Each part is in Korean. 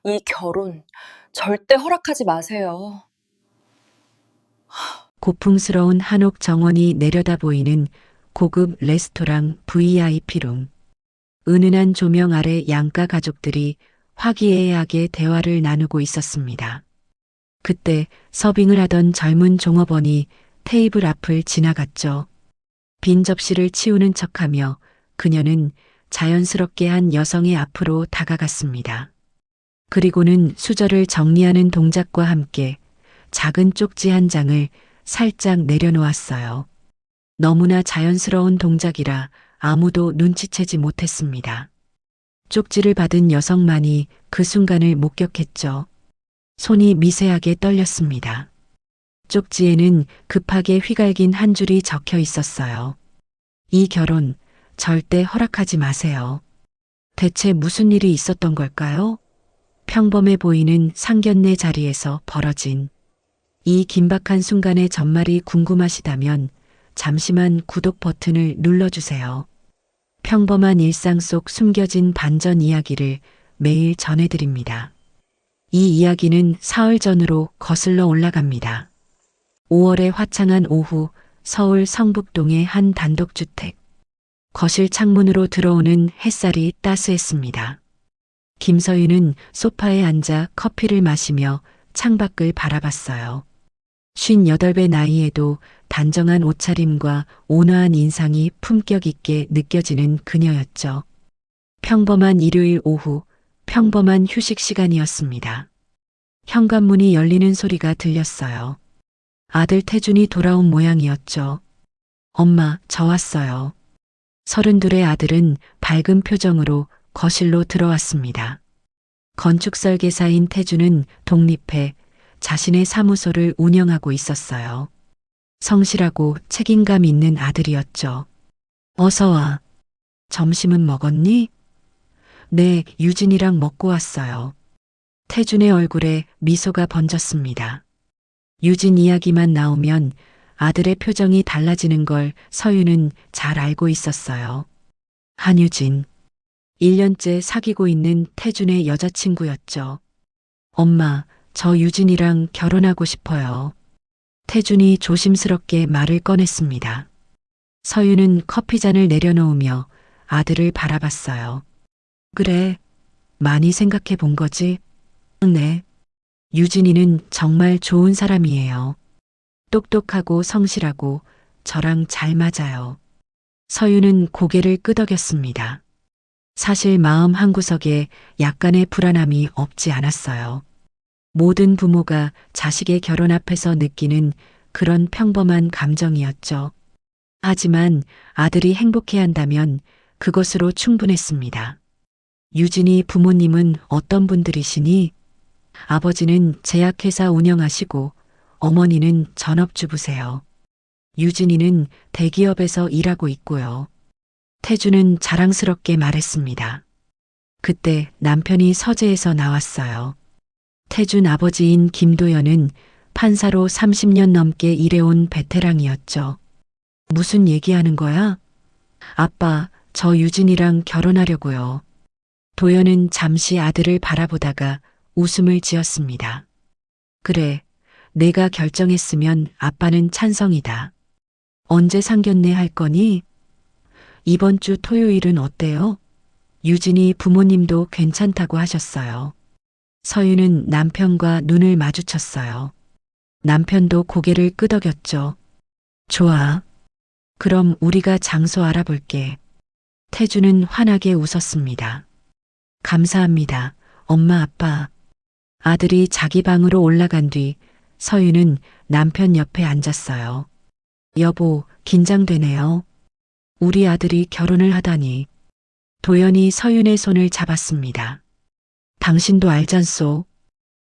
이 결혼 절대 허락하지 마세요. 고풍스러운 한옥 정원이 내려다 보이는 고급 레스토랑 VIP룸. 은은한 조명 아래 양가 가족들이 화기애애하게 대화를 나누고 있었습니다. 그때 서빙을 하던 젊은 종업원이 테이블 앞을 지나갔죠. 빈 접시를 치우는 척하며 그녀는 자연스럽게 한 여성의 앞으로 다가갔습니다. 그리고는 수저를 정리하는 동작과 함께 작은 쪽지 한 장을 살짝 내려놓았어요. 너무나 자연스러운 동작이라 아무도 눈치채지 못했습니다. 쪽지를 받은 여성만이 그 순간을 목격했죠. 손이 미세하게 떨렸습니다. 쪽지에는 급하게 휘갈긴 한 줄이 적혀 있었어요. 이 결혼 절대 허락하지 마세요. 대체 무슨 일이 있었던 걸까요? 평범해 보이는 상견례 자리에서 벌어진 이 긴박한 순간의 전말이 궁금하시다면 잠시만 구독 버튼을 눌러주세요. 평범한 일상 속 숨겨진 반전 이야기를 매일 전해드립니다. 이 이야기는 사흘 전으로 거슬러 올라갑니다. 5월의 화창한 오후 서울 성북동의 한 단독주택. 거실 창문으로 들어오는 햇살이 따스했습니다. 김서윤은 소파에 앉아 커피를 마시며 창밖을 바라봤어요. 58배 나이에도 단정한 옷차림과 온화한 인상이 품격 있게 느껴지는 그녀였죠. 평범한 일요일 오후, 평범한 휴식 시간이었습니다. 현관문이 열리는 소리가 들렸어요. 아들 태준이 돌아온 모양이었죠. 엄마, 저 왔어요. 32의 아들은 밝은 표정으로 거실로 들어왔습니다. 건축 설계사인 태준은 독립해 자신의 사무소를 운영하고 있었어요. 성실하고 책임감 있는 아들이었죠. 어서 와. 점심은 먹었니? 네, 유진이랑 먹고 왔어요. 태준의 얼굴에 미소가 번졌습니다. 유진 이야기만 나오면 아들의 표정이 달라지는 걸 서윤은 잘 알고 있었어요. 한유진. 1년째 사귀고 있는 태준의 여자친구였죠. 엄마, 저 유진이랑 결혼하고 싶어요. 태준이 조심스럽게 말을 꺼냈습니다. 서윤은 커피잔을 내려놓으며 아들을 바라봤어요. 그래, 많이 생각해 본 거지? 네. 유진이는 정말 좋은 사람이에요. 똑똑하고 성실하고 저랑 잘 맞아요. 서윤은 고개를 끄덕였습니다. 사실 마음 한구석에 약간의 불안함이 없지 않았어요. 모든 부모가 자식의 결혼 앞에서 느끼는 그런 평범한 감정이었죠. 하지만 아들이 행복해야 한다면 그것으로 충분했습니다. 유진이 부모님은 어떤 분들이시니? 아버지는 제약회사 운영하시고 어머니는 전업주부세요. 유진이는 대기업에서 일하고 있고요. 태주는 자랑스럽게 말했습니다. 그때 남편이 서재에서 나왔어요. 태준 아버지인 김도연은 판사로 30년 넘게 일해온 베테랑이었죠. 무슨 얘기하는 거야? 아빠, 저 유진이랑 결혼하려고요. 도연은 잠시 아들을 바라보다가 웃음을 지었습니다. 그래, 내가 결정했으면 아빠는 찬성이다. 언제 상견례 할 거니? 이번 주 토요일은 어때요? 유진이 부모님도 괜찮다고 하셨어요. 서윤은 남편과 눈을 마주쳤어요. 남편도 고개를 끄덕였죠. 좋아. 그럼 우리가 장소 알아볼게. 태주는 환하게 웃었습니다. 감사합니다. 엄마 아빠. 아들이 자기 방으로 올라간 뒤 서윤은 남편 옆에 앉았어요. 여보, 긴장되네요. 우리 아들이 결혼을 하다니. 도연이 서윤의 손을 잡았습니다. 당신도 알잖소.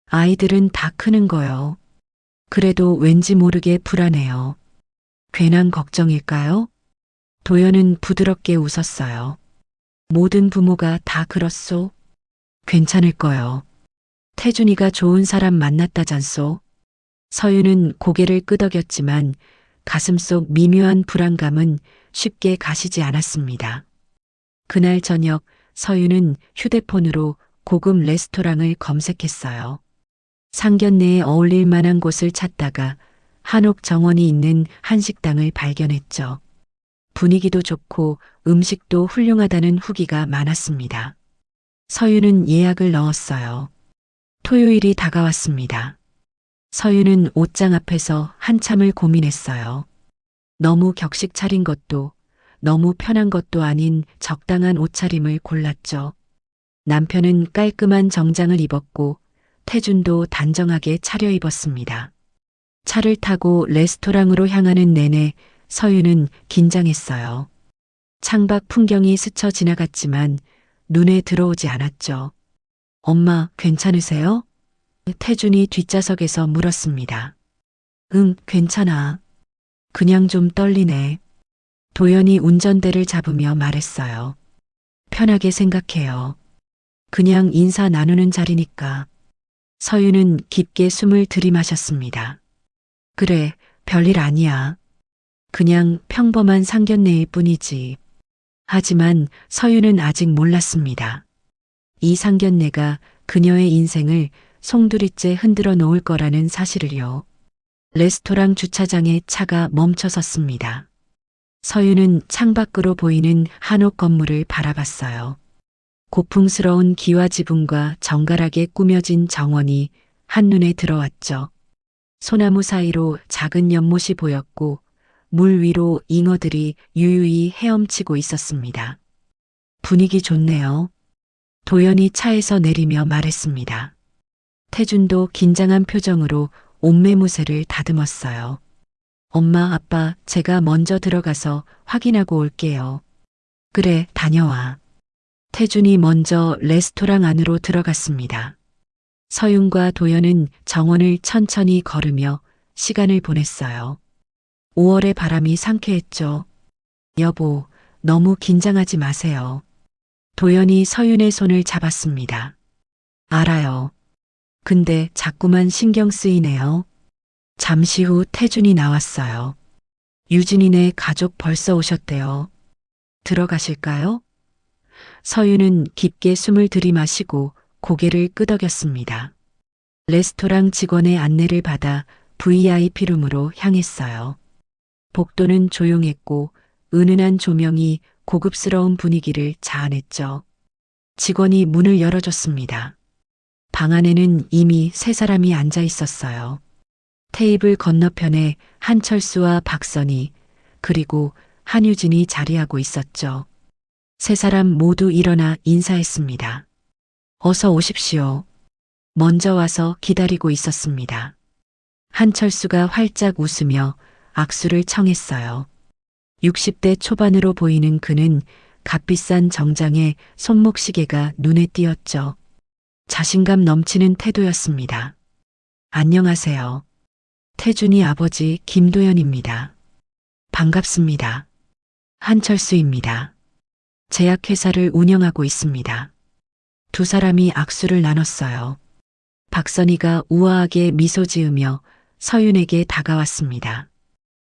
아이들은 다 크는 거요. 그래도 왠지 모르게 불안해요. 괜한 걱정일까요? 도연은 부드럽게 웃었어요. 모든 부모가 다 그렇소. 괜찮을 거요. 태준이가 좋은 사람 만났다잖소. 서윤은 고개를 끄덕였지만 가슴속 미묘한 불안감은 쉽게 가시지 않았습니다. 그날 저녁 서윤은 휴대폰으로 고급 레스토랑을 검색했어요. 상견례에 어울릴 만한 곳을 찾다가 한옥 정원이 있는 한식당을 발견했죠. 분위기도 좋고 음식도 훌륭하다는 후기가 많았습니다. 서유는 예약을 넣었어요. 토요일이 다가왔습니다. 서유는 옷장 앞에서 한참을 고민했어요. 너무 격식 차린 것도 너무 편한 것도 아닌 적당한 옷차림을 골랐죠. 남편은 깔끔한 정장을 입었고 태준도 단정하게 차려입었습니다. 차를 타고 레스토랑으로 향하는 내내 서유는 긴장했어요. 창밖 풍경이 스쳐 지나갔지만 눈에 들어오지 않았죠. 엄마, 괜찮으세요? 태준이 뒷좌석에서 물었습니다. 응, 괜찮아. 그냥 좀 떨리네. 도연이 운전대를 잡으며 말했어요. 편하게 생각해요. 그냥 인사 나누는 자리니까. 서유는 깊게 숨을 들이마셨습니다. 그래, 별일 아니야. 그냥 평범한 상견례일 뿐이지. 하지만 서유는 아직 몰랐습니다. 이 상견례가 그녀의 인생을 송두리째 흔들어 놓을 거라는 사실을요. 레스토랑 주차장에 차가 멈춰 섰습니다. 서유는 창밖으로 보이는 한옥 건물을 바라봤어요. 고풍스러운 기와 지붕과 정갈하게 꾸며진 정원이 한눈에 들어왔죠. 소나무 사이로 작은 연못이 보였고 물 위로 잉어들이 유유히 헤엄치고 있었습니다. 분위기 좋네요. 도연이 차에서 내리며 말했습니다. 태준도 긴장한 표정으로 옷매무새를 다듬었어요. 엄마, 아빠, 제가 먼저 들어가서 확인하고 올게요. 그래, 다녀와. 태준이 먼저 레스토랑 안으로 들어갔습니다. 서윤과 도연은 정원을 천천히 걸으며 시간을 보냈어요. 5월의 바람이 상쾌했죠. 여보, 너무 긴장하지 마세요. 도연이 서윤의 손을 잡았습니다. 알아요. 근데 자꾸만 신경 쓰이네요. 잠시 후 태준이 나왔어요. 유진이네 가족 벌써 오셨대요. 들어가실까요? 서윤은 깊게 숨을 들이마시고 고개를 끄덕였습니다. 레스토랑 직원의 안내를 받아 VIP룸으로 향했어요. 복도는 조용했고 은은한 조명이 고급스러운 분위기를 자아냈죠. 직원이 문을 열어줬습니다. 방 안에는 이미 세 사람이 앉아 있었어요. 테이블 건너편에 한철수와 박선희 그리고 한유진이 자리하고 있었죠. 세 사람 모두 일어나 인사했습니다. 어서 오십시오. 먼저 와서 기다리고 있었습니다. 한철수가 활짝 웃으며 악수를 청했어요. 60대 초반으로 보이는 그는 값비싼 정장에 손목시계가 눈에 띄었죠. 자신감 넘치는 태도였습니다. 안녕하세요. 태준이 아버지 김도연입니다. 반갑습니다. 한철수입니다. 제약회사를 운영하고 있습니다. 두 사람이 악수를 나눴어요. 박선희가 우아하게 미소 지으며 서윤에게 다가왔습니다.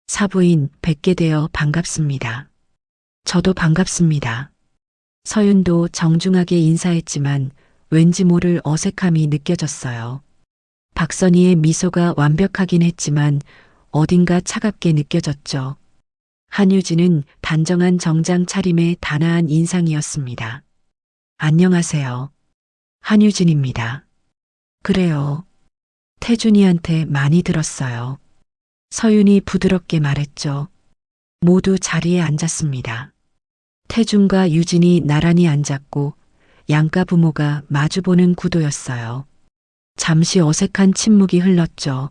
사부인 뵙게 되어 반갑습니다. 저도 반갑습니다. 서윤도 정중하게 인사했지만 왠지 모를 어색함이 느껴졌어요. 박선희의 미소가 완벽하긴 했지만 어딘가 차갑게 느껴졌죠. 한유진은 단정한 정장 차림의 단아한 인상이었습니다. 안녕하세요. 한유진입니다. 그래요. 태준이한테 많이 들었어요. 서윤이 부드럽게 말했죠. 모두 자리에 앉았습니다. 태준과 유진이 나란히 앉았고 양가 부모가 마주보는 구도였어요. 잠시 어색한 침묵이 흘렀죠.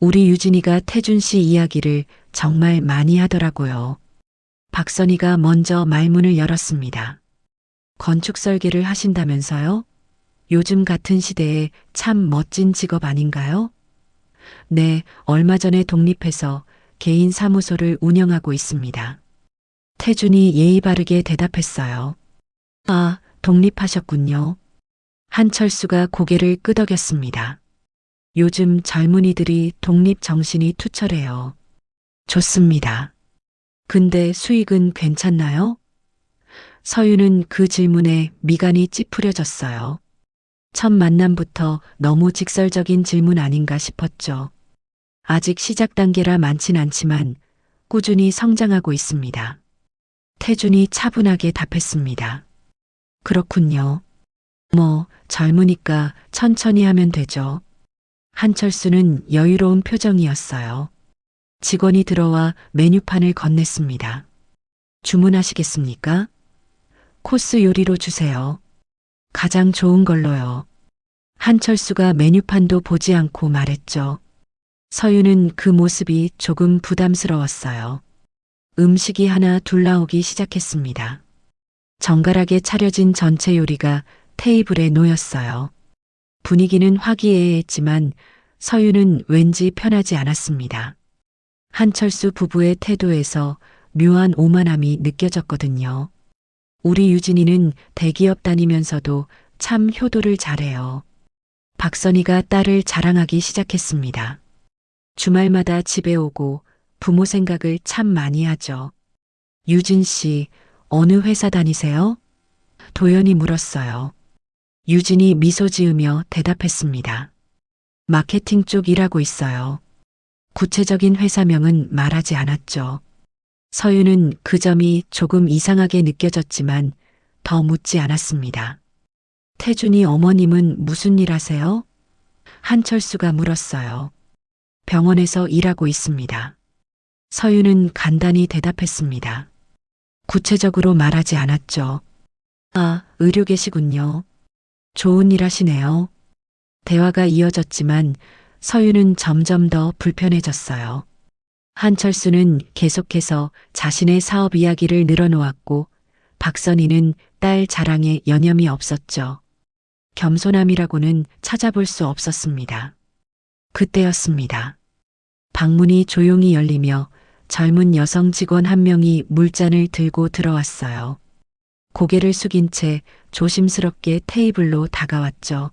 우리 유진이가 태준 씨 이야기를 정말 많이 하더라고요. 박선희가 먼저 말문을 열었습니다. 건축 설계를 하신다면서요? 요즘 같은 시대에 참 멋진 직업 아닌가요? 네, 얼마 전에 독립해서 개인 사무소를 운영하고 있습니다. 태준이 예의 바르게 대답했어요. 아, 독립하셨군요. 한철수가 고개를 끄덕였습니다. 요즘 젊은이들이 독립 정신이 투철해요. 좋습니다. 근데 수익은 괜찮나요? 서유는 그 질문에 미간이 찌푸려졌어요. 첫 만남부터 너무 직설적인 질문 아닌가 싶었죠. 아직 시작 단계라 많진 않지만 꾸준히 성장하고 있습니다. 태준이 차분하게 답했습니다. 그렇군요. 젊으니까 천천히 하면 되죠. 한철수는 여유로운 표정이었어요. 직원이 들어와 메뉴판을 건넸습니다. 주문하시겠습니까? 코스 요리로 주세요. 가장 좋은 걸로요. 한철수가 메뉴판도 보지 않고 말했죠. 서유는 그 모습이 조금 부담스러웠어요. 음식이 하나 둘 나오기 시작했습니다. 정갈하게 차려진 전체 요리가 테이블에 놓였어요. 분위기는 화기애애했지만 서유는 왠지 편하지 않았습니다. 한철수 부부의 태도에서 묘한 오만함이 느껴졌거든요. 우리 유진이는 대기업 다니면서도 참 효도를 잘해요. 박선희가 딸을 자랑하기 시작했습니다. 주말마다 집에 오고 부모 생각을 참 많이 하죠. 유진 씨, 어느 회사 다니세요? 도연이 물었어요. 유진이 미소 지으며 대답했습니다. 마케팅 쪽 일하고 있어요. 구체적인 회사명은 말하지 않았죠. 서유는 그 점이 조금 이상하게 느껴졌지만 더 묻지 않았습니다. 태준이 어머님은 무슨 일 하세요? 한철수가 물었어요. 병원에서 일하고 있습니다. 서유는 간단히 대답했습니다. 구체적으로 말하지 않았죠. 아, 의료계시군요. 좋은 일 하시네요. 대화가 이어졌지만 서유는 점점 더 불편해졌어요. 한철수는 계속해서 자신의 사업 이야기를 늘어놓았고 박선희는 딸 자랑에 여념이 없었죠. 겸손함이라고는 찾아볼 수 없었습니다. 그때였습니다. 방문이 조용히 열리며 젊은 여성 직원 한 명이 물잔을 들고 들어왔어요. 고개를 숙인 채 조심스럽게 테이블로 다가왔죠.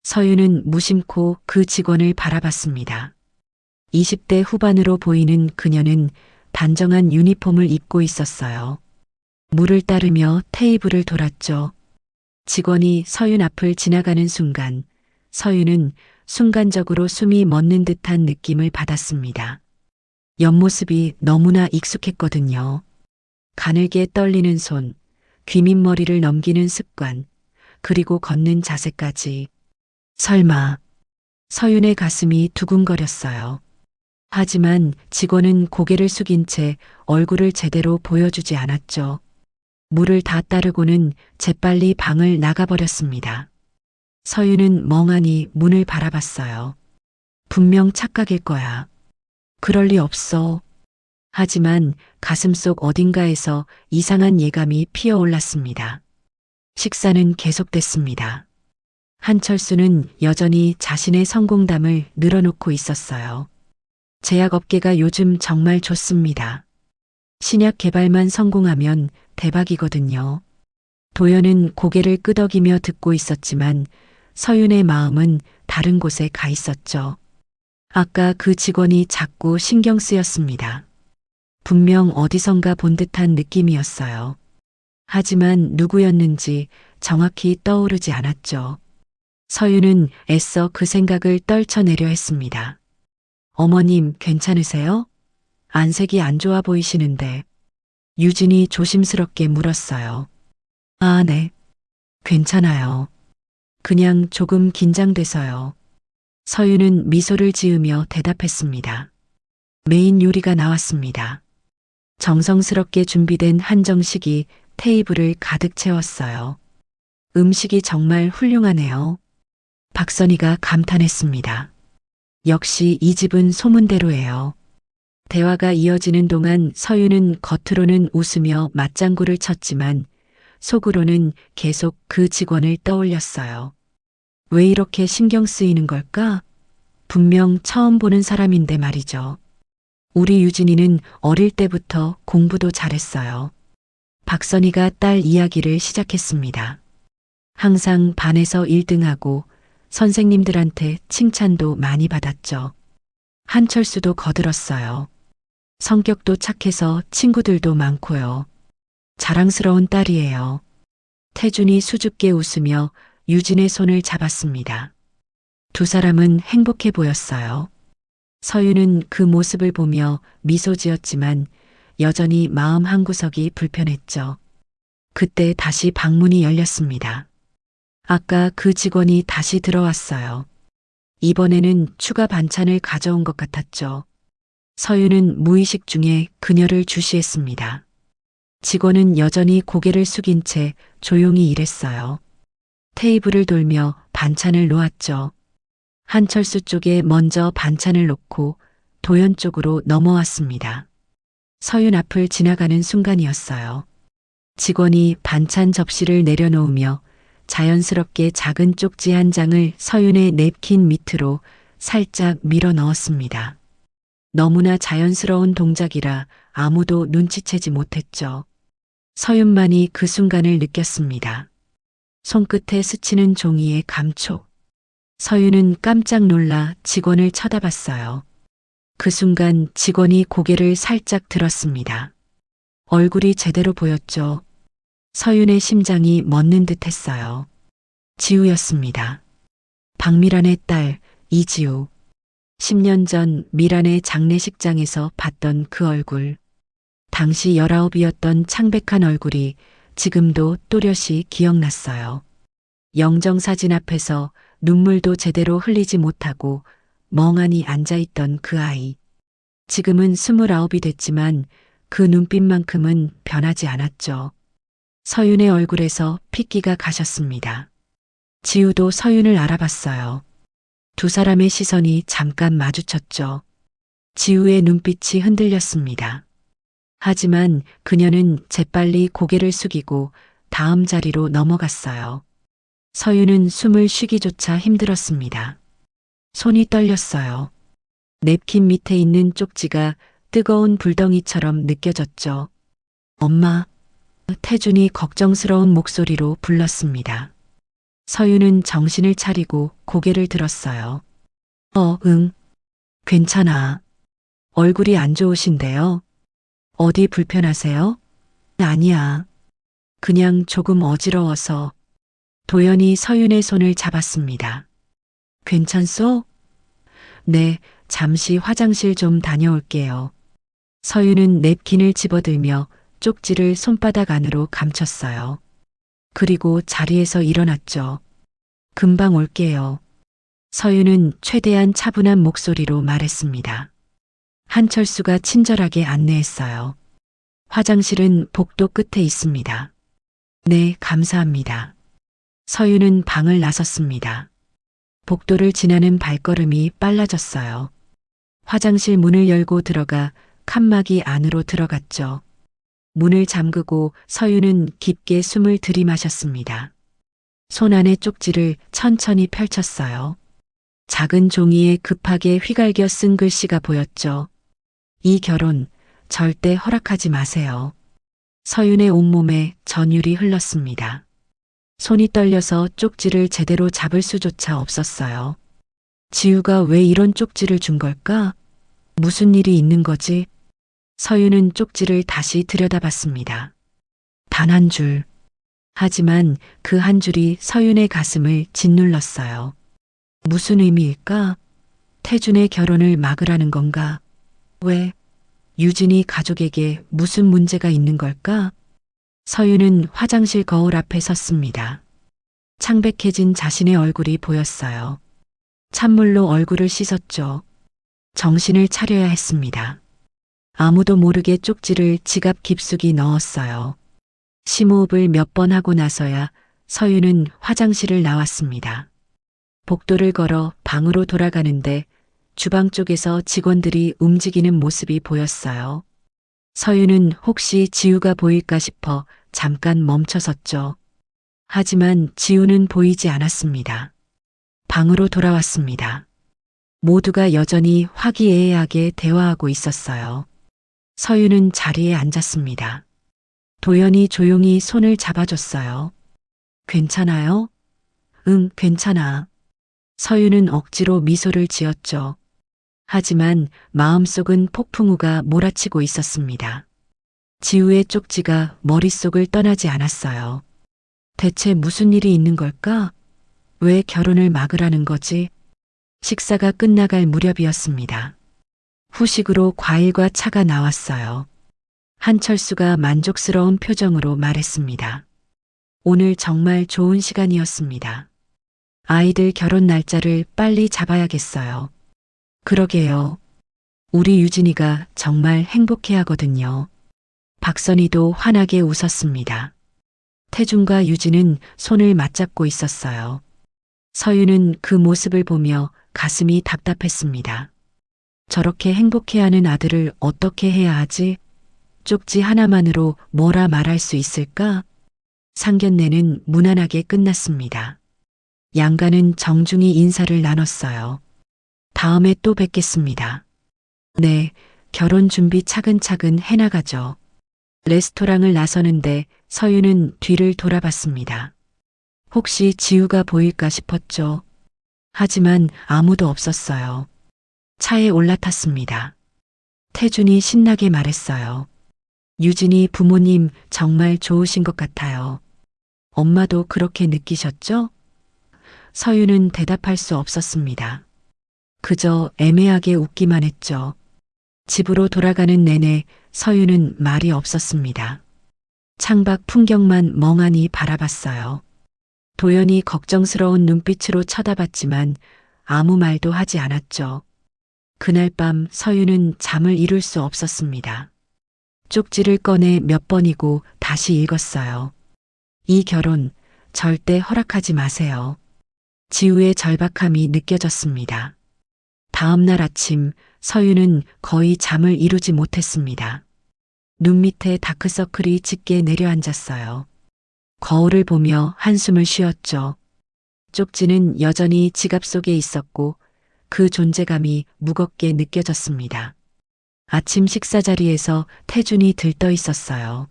서유는 무심코 그 직원을 바라봤습니다. 20대 후반으로 보이는 그녀는 단정한 유니폼을 입고 있었어요. 물을 따르며 테이블을 돌았죠. 직원이 서윤 앞을 지나가는 순간 서윤은 순간적으로 숨이 멎는 듯한 느낌을 받았습니다. 옆모습이 너무나 익숙했거든요. 가늘게 떨리는 손, 귀밑머리를 넘기는 습관, 그리고 걷는 자세까지. 설마, 서윤의 가슴이 두근거렸어요. 하지만 직원은 고개를 숙인 채 얼굴을 제대로 보여주지 않았죠. 물을 다 따르고는 재빨리 방을 나가버렸습니다. 서윤은 멍하니 문을 바라봤어요. 분명 착각일 거야. 그럴 리 없어. 하지만 가슴속 어딘가에서 이상한 예감이 피어올랐습니다. 식사는 계속됐습니다. 한철수는 여전히 자신의 성공담을 늘어놓고 있었어요. 제약업계가 요즘 정말 좋습니다. 신약 개발만 성공하면 대박이거든요. 도연은 고개를 끄덕이며 듣고 있었지만 서윤의 마음은 다른 곳에 가 있었죠. 아까 그 직원이 자꾸 신경 쓰였습니다. 분명 어디선가 본 듯한 느낌이었어요. 하지만 누구였는지 정확히 떠오르지 않았죠. 서윤은 애써 그 생각을 떨쳐내려 했습니다. 어머님 괜찮으세요? 안색이 안 좋아 보이시는데. 유진이 조심스럽게 물었어요. 아, 네. 괜찮아요. 그냥 조금 긴장돼서요. 서윤은 미소를 지으며 대답했습니다. 메인 요리가 나왔습니다. 정성스럽게 준비된 한정식이 테이블을 가득 채웠어요. 음식이 정말 훌륭하네요. 박선희가 감탄했습니다. 역시 이 집은 소문대로예요. 대화가 이어지는 동안 서윤은 겉으로는 웃으며 맞장구를 쳤지만 속으로는 계속 그 직원을 떠올렸어요. 왜 이렇게 신경 쓰이는 걸까? 분명 처음 보는 사람인데 말이죠. 우리 유진이는 어릴 때부터 공부도 잘했어요. 박선희가 딸 이야기를 시작했습니다. 항상 반에서 1등하고 선생님들한테 칭찬도 많이 받았죠. 한철수도 거들었어요. 성격도 착해서 친구들도 많고요. 자랑스러운 딸이에요. 태준이 수줍게 웃으며 유진의 손을 잡았습니다. 두 사람은 행복해 보였어요. 서윤은 그 모습을 보며 미소 지었지만 여전히 마음 한구석이 불편했죠. 그때 다시 방문이 열렸습니다. 아까 그 직원이 다시 들어왔어요. 이번에는 추가 반찬을 가져온 것 같았죠. 서윤은 무의식 중에 그녀를 주시했습니다. 직원은 여전히 고개를 숙인 채 조용히 일했어요. 테이블을 돌며 반찬을 놓았죠. 한철수 쪽에 먼저 반찬을 놓고 도연 쪽으로 넘어왔습니다. 서윤 앞을 지나가는 순간이었어요. 직원이 반찬 접시를 내려놓으며 자연스럽게 작은 쪽지 한 장을 서윤의 냅킨 밑으로 살짝 밀어 넣었습니다. 너무나 자연스러운 동작이라 아무도 눈치채지 못했죠. 서윤만이 그 순간을 느꼈습니다. 손끝에 스치는 종이의 감촉. 서윤은 깜짝 놀라 직원을 쳐다봤어요. 그 순간 직원이 고개를 살짝 들었습니다. 얼굴이 제대로 보였죠. 서윤의 심장이 멎는 듯 했어요. 지우였습니다. 박미란의 딸 이지우. 10년 전 미란의 장례식장에서 봤던 그 얼굴. 당시 19이었던 창백한 얼굴이 지금도 또렷이 기억났어요. 영정사진 앞에서 눈물도 제대로 흘리지 못하고 멍하니 앉아있던 그 아이. 지금은 29이 됐지만 그 눈빛만큼은 변하지 않았죠. 서윤의 얼굴에서 핏기가 가셨습니다. 지우도 서윤을 알아봤어요. 두 사람의 시선이 잠깐 마주쳤죠. 지우의 눈빛이 흔들렸습니다. 하지만 그녀는 재빨리 고개를 숙이고 다음 자리로 넘어갔어요. 서윤은 숨을 쉬기조차 힘들었습니다. 손이 떨렸어요. 냅킨 밑에 있는 쪽지가 뜨거운 불덩이처럼 느껴졌죠. 엄마, 태준이 걱정스러운 목소리로 불렀습니다. 서윤은 정신을 차리고 고개를 들었어요. 응. 괜찮아. 얼굴이 안 좋으신데요? 어디 불편하세요? 아니야. 그냥 조금 어지러워서. 도연이 서윤의 손을 잡았습니다. 괜찮소? 네, 잠시 화장실 좀 다녀올게요. 서윤은 냅킨을 집어들며 쪽지를 손바닥 안으로 감췄어요. 그리고 자리에서 일어났죠. 금방 올게요. 서윤은 최대한 차분한 목소리로 말했습니다. 한철수가 친절하게 안내했어요. 화장실은 복도 끝에 있습니다. 네, 감사합니다. 서윤은 방을 나섰습니다. 복도를 지나는 발걸음이 빨라졌어요. 화장실 문을 열고 들어가 칸막이 안으로 들어갔죠. 문을 잠그고 서윤은 깊게 숨을 들이마셨습니다. 손 안의 쪽지를 천천히 펼쳤어요. 작은 종이에 급하게 휘갈겨 쓴 글씨가 보였죠. 이 결혼 절대 허락하지 마세요. 서윤의 온몸에 전율이 흘렀습니다. 손이 떨려서 쪽지를 제대로 잡을 수조차 없었어요. 지우가 왜 이런 쪽지를 준 걸까? 무슨 일이 있는 거지? 서윤은 쪽지를 다시 들여다봤습니다. 단 한 줄. 하지만 그 한 줄이 서윤의 가슴을 짓눌렀어요. 무슨 의미일까? 태준의 결혼을 막으라는 건가? 왜? 유진이 가족에게 무슨 문제가 있는 걸까? 서윤은 화장실 거울 앞에 섰습니다. 창백해진 자신의 얼굴이 보였어요. 찬물로 얼굴을 씻었죠. 정신을 차려야 했습니다. 아무도 모르게 쪽지를 지갑 깊숙이 넣었어요. 심호흡을 몇 번 하고 나서야 서윤은 화장실을 나왔습니다. 복도를 걸어 방으로 돌아가는데 주방 쪽에서 직원들이 움직이는 모습이 보였어요. 서윤은 혹시 지우가 보일까 싶어 잠깐 멈춰섰죠. 하지만 지우는 보이지 않았습니다. 방으로 돌아왔습니다. 모두가 여전히 화기애애하게 대화하고 있었어요. 서윤은 자리에 앉았습니다. 도연이 조용히 손을 잡아줬어요. 괜찮아요? 응, 괜찮아. 서윤은 억지로 미소를 지었죠. 하지만 마음속은 폭풍우가 몰아치고 있었습니다. 지우의 쪽지가 머릿속을 떠나지 않았어요. 대체 무슨 일이 있는 걸까? 왜 결혼을 막으라는 거지? 식사가 끝나갈 무렵이었습니다. 후식으로 과일과 차가 나왔어요. 한철수가 만족스러운 표정으로 말했습니다. 오늘 정말 좋은 시간이었습니다. 아이들 결혼 날짜를 빨리 잡아야겠어요. 그러게요. 우리 유진이가 정말 행복해 하거든요. 박선희도 환하게 웃었습니다. 태준과 유진은 손을 맞잡고 있었어요. 서유는 그 모습을 보며 가슴이 답답했습니다. 저렇게 행복해하는 아들을 어떻게 해야 하지? 쪽지 하나만으로 뭐라 말할 수 있을까? 상견례는 무난하게 끝났습니다. 양가는 정중히 인사를 나눴어요. 다음에 또 뵙겠습니다. 네, 결혼 준비 차근차근 해나가죠. 레스토랑을 나서는데 서유는 뒤를 돌아봤습니다. 혹시 지우가 보일까 싶었죠. 하지만 아무도 없었어요. 차에 올라탔습니다. 태준이 신나게 말했어요. 유진이 부모님 정말 좋으신 것 같아요. 엄마도 그렇게 느끼셨죠? 서유는 대답할 수 없었습니다. 그저 애매하게 웃기만 했죠. 집으로 돌아가는 내내 서유는 말이 없었습니다. 창밖 풍경만 멍하니 바라봤어요. 도연이 걱정스러운 눈빛으로 쳐다봤지만 아무 말도 하지 않았죠. 그날 밤 서유는 잠을 이룰 수 없었습니다. 쪽지를 꺼내 몇 번이고 다시 읽었어요. 이 결혼 절대 허락하지 마세요. 지우의 절박함이 느껴졌습니다. 다음 날 아침 서유는 거의 잠을 이루지 못했습니다. 눈 밑에 다크서클이 짙게 내려앉았어요. 거울을 보며 한숨을 쉬었죠. 쪽지는 여전히 지갑 속에 있었고 그 존재감이 무겁게 느껴졌습니다. 아침 식사 자리에서 태준이 들떠 있었어요.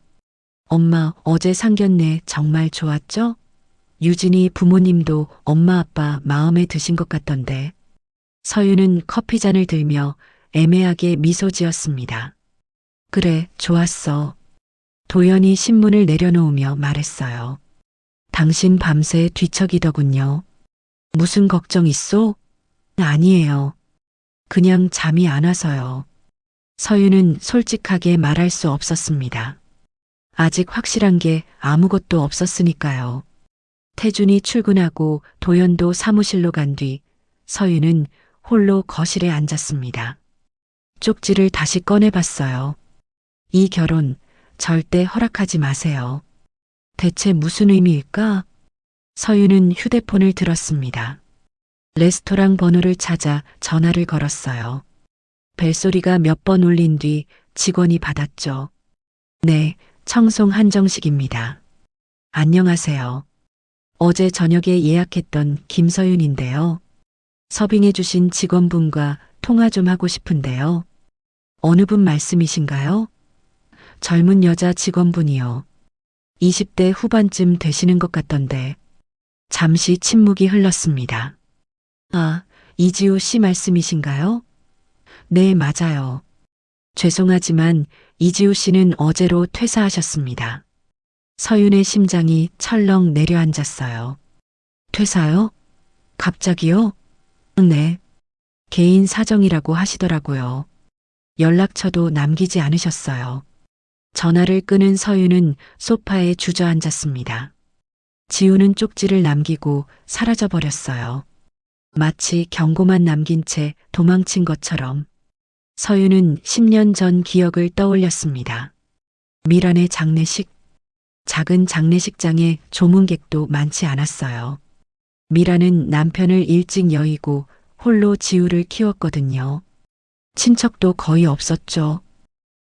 엄마, 어제 상견례 정말 좋았죠? 유진이 부모님도 엄마 아빠 마음에 드신 것 같던데. 서유는 커피잔을 들며 애매하게 미소 지었습니다. 그래, 좋았어. 도연이 신문을 내려놓으며 말했어요. 당신 밤새 뒤척이더군요. 무슨 걱정 있소? 아니에요. 그냥 잠이 안 와서요. 서유는 솔직하게 말할 수 없었습니다. 아직 확실한 게 아무것도 없었으니까요. 태준이 출근하고 도연도 사무실로 간 뒤 서유는 홀로 거실에 앉았습니다. 쪽지를 다시 꺼내봤어요. 이 결혼 절대 허락하지 마세요. 대체 무슨 의미일까? 서유는 휴대폰을 들었습니다. 레스토랑 번호를 찾아 전화를 걸었어요. 벨소리가 몇 번 울린 뒤 직원이 받았죠. 네, 청송 한정식입니다. 안녕하세요. 어제 저녁에 예약했던 김서윤인데요. 서빙해 주신 직원분과 통화 좀 하고 싶은데요. 어느 분 말씀이신가요? 젊은 여자 직원분이요. 20대 후반쯤 되시는 것 같던데. 잠시 침묵이 흘렀습니다. 아, 이지우 씨 말씀이신가요? 네, 맞아요. 죄송하지만 이지우 씨는 어제로 퇴사하셨습니다. 서윤의 심장이 철렁 내려앉았어요. 퇴사요? 갑자기요? 네. 개인 사정이라고 하시더라고요. 연락처도 남기지 않으셨어요. 전화를 끊은 서윤은 소파에 주저앉았습니다. 지우는 쪽지를 남기고 사라져버렸어요. 마치 경고만 남긴 채 도망친 것처럼. 서윤은 10년 전 기억을 떠올렸습니다. 미란의 장례식. 작은 장례식장에 조문객도 많지 않았어요. 미란은 남편을 일찍 여의고 홀로 지우를 키웠거든요. 친척도 거의 없었죠.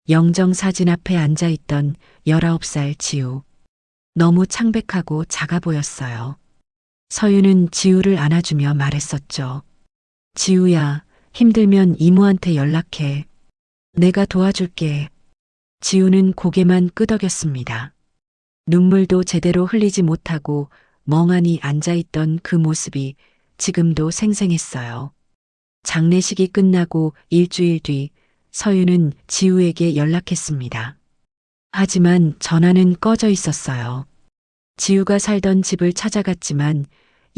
영정 사진 앞에 앉아있던 19살 지우. 너무 창백하고 작아 보였어요. 서유는 지우를 안아주며 말했었죠. 지우야, 힘들면 이모한테 연락해. 내가 도와줄게. 지우는 고개만 끄덕였습니다. 눈물도 제대로 흘리지 못하고 멍하니 앉아있던 그 모습이 지금도 생생했어요. 장례식이 끝나고 일주일 뒤 서유는 지우에게 연락했습니다. 하지만 전화는 꺼져 있었어요. 지우가 살던 집을 찾아갔지만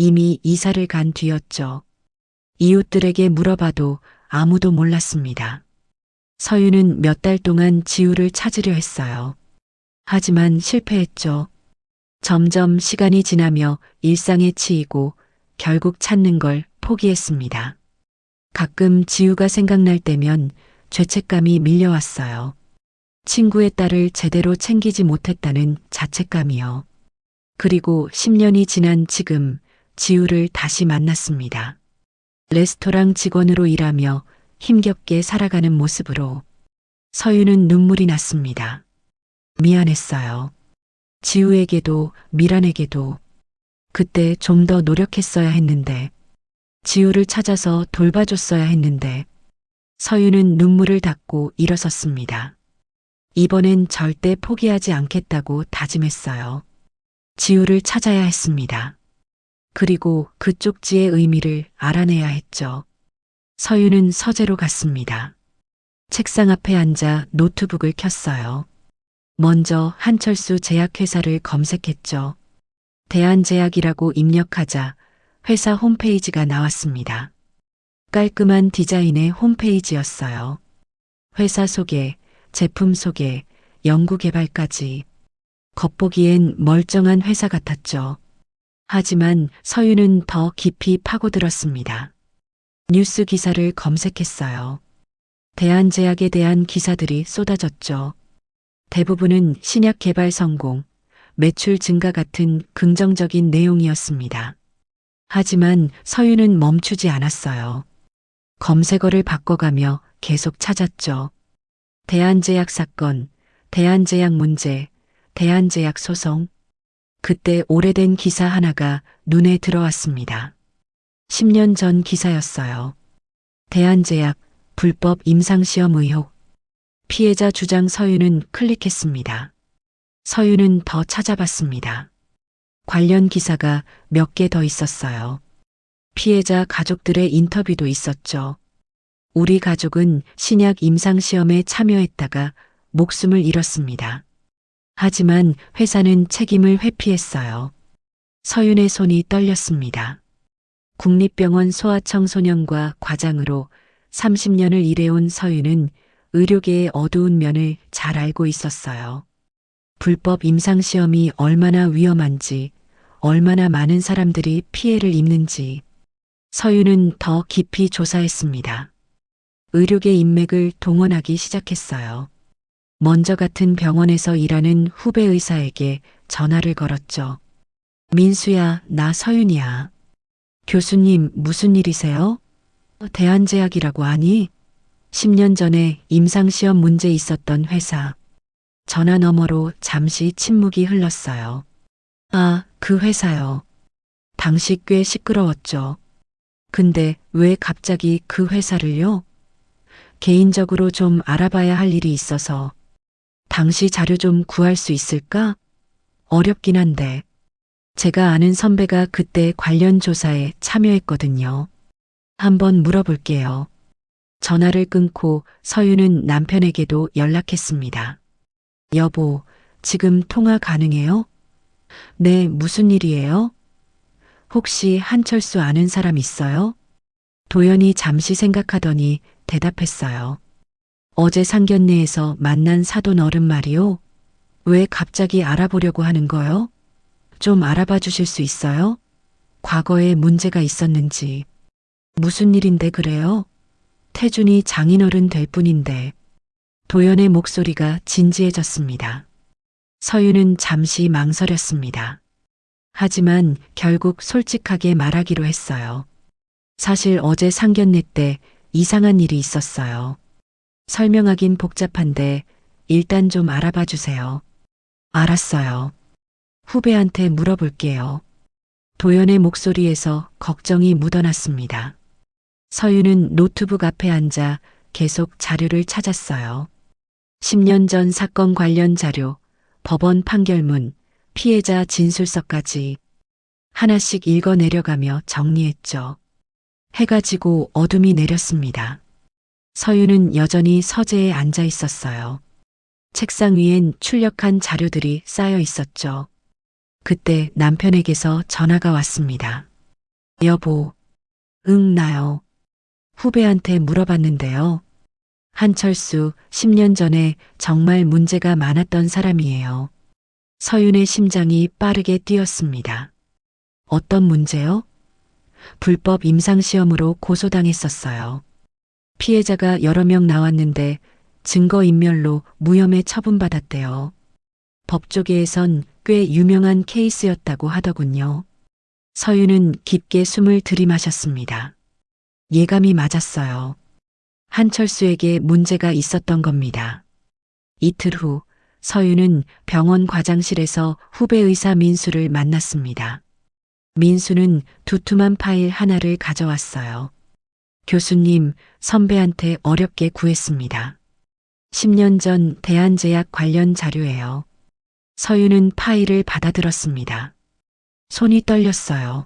이미 이사를 간 뒤였죠. 이웃들에게 물어봐도 아무도 몰랐습니다. 서윤은 몇 달 동안 지우를 찾으려 했어요. 하지만 실패했죠. 점점 시간이 지나며 일상에 치이고 결국 찾는 걸 포기했습니다. 가끔 지우가 생각날 때면 죄책감이 밀려왔어요. 친구의 딸을 제대로 챙기지 못했다는 자책감이요. 그리고 10년이 지난 지금 지우를 다시 만났습니다. 레스토랑 직원으로 일하며 힘겹게 살아가는 모습으로 서윤은 눈물이 났습니다. 미안했어요. 지우에게도 미란에게도 그때 좀 더 노력했어야 했는데 지우를 찾아서 돌봐줬어야 했는데 서윤은 눈물을 닦고 일어섰습니다. 이번엔 절대 포기하지 않겠다고 다짐했어요. 지우를 찾아야 했습니다. 그리고 그 쪽지의 의미를 알아내야 했죠. 서윤은 서재로 갔습니다. 책상 앞에 앉아 노트북을 켰어요. 먼저 한철수 제약회사를 검색했죠. 대한제약이라고 입력하자 회사 홈페이지가 나왔습니다. 깔끔한 디자인의 홈페이지였어요. 회사 소개, 제품 소개, 연구개발까지. 겉보기엔 멀쩡한 회사 같았죠. 하지만 서윤은 더 깊이 파고들었습니다. 뉴스 기사를 검색했어요. 대한제약에 대한 기사들이 쏟아졌죠. 대부분은 신약 개발 성공, 매출 증가 같은 긍정적인 내용이었습니다. 하지만 서윤은 멈추지 않았어요. 검색어를 바꿔가며 계속 찾았죠. 대한제약 사건, 대한제약 문제, 대한제약 소송. 그때 오래된 기사 하나가 눈에 들어왔습니다. 10년 전 기사였어요. 대한제약 불법 임상시험 의혹. 피해자 주장. 서윤은 클릭했습니다. 서윤은 더 찾아봤습니다. 관련 기사가 몇 개 더 있었어요. 피해자 가족들의 인터뷰도 있었죠. 우리 가족은 신약 임상시험에 참여했다가 목숨을 잃었습니다. 하지만 회사는 책임을 회피했어요. 서윤의 손이 떨렸습니다. 국립병원 소아청소년과 과장으로 30년을 일해온 서윤은 의료계의 어두운 면을 잘 알고 있었어요. 불법 임상시험이 얼마나 위험한지, 얼마나 많은 사람들이 피해를 입는지 서윤은 더 깊이 조사했습니다. 의료계 인맥을 동원하기 시작했어요. 먼저 같은 병원에서 일하는 후배 의사에게 전화를 걸었죠. 민수야, 나 서윤이야. 교수님, 무슨 일이세요? 대한제약이라고 하니? 10년 전에 임상시험 문제 있었던 회사. 전화 너머로 잠시 침묵이 흘렀어요. 아, 그 회사요. 당시 꽤 시끄러웠죠. 근데 왜 갑자기 그 회사를요? 개인적으로 좀 알아봐야 할 일이 있어서. 당시 자료 좀 구할 수 있을까? 어렵긴 한데. 제가 아는 선배가 그때 관련 조사에 참여했거든요. 한번 물어볼게요. 전화를 끊고 서윤은 남편에게도 연락했습니다. 여보, 지금 통화 가능해요? 네, 무슨 일이에요? 혹시 한철수 아는 사람 있어요? 도연이 잠시 생각하더니 대답했어요. 어제 상견례에서 만난 사돈 어른 말이요. 왜 갑자기 알아보려고 하는 거요? 좀 알아봐 주실 수 있어요? 과거에 문제가 있었는지. 무슨 일인데 그래요? 태준이 장인어른 될 뿐인데. 도연의 목소리가 진지해졌습니다. 서윤은 잠시 망설였습니다. 하지만 결국 솔직하게 말하기로 했어요. 사실 어제 상견례 때 이상한 일이 있었어요. 설명하긴 복잡한데 일단 좀 알아봐 주세요. 알았어요. 후배한테 물어볼게요. 도연의 목소리에서 걱정이 묻어났습니다. 서윤은 노트북 앞에 앉아 계속 자료를 찾았어요. 10년 전 사건 관련 자료, 법원 판결문, 피해자 진술서까지 하나씩 읽어 내려가며 정리했죠. 해가 지고 어둠이 내렸습니다. 서윤은 여전히 서재에 앉아 있었어요. 책상 위엔 출력한 자료들이 쌓여 있었죠. 그때 남편에게서 전화가 왔습니다. 여보, 응, 나요. 후배한테 물어봤는데요. 한철수 10년 전에 정말 문제가 많았던 사람이에요. 서윤의 심장이 빠르게 뛰었습니다. 어떤 문제요? 불법 임상시험으로 고소당했었어요. 피해자가 여러 명 나왔는데 증거인멸로 무혐의 처분받았대요. 법조계에선 꽤 유명한 케이스였다고 하더군요. 서윤은 깊게 숨을 들이마셨습니다. 예감이 맞았어요. 한철수에게 문제가 있었던 겁니다. 이틀 후 서윤은 병원 과장실에서 후배 의사 민수를 만났습니다. 민수는 두툼한 파일 하나를 가져왔어요. 교수님, 선배한테 어렵게 구했습니다. 10년 전 대한제약 관련 자료예요. 서윤은 파일을 받아들었습니다. 손이 떨렸어요.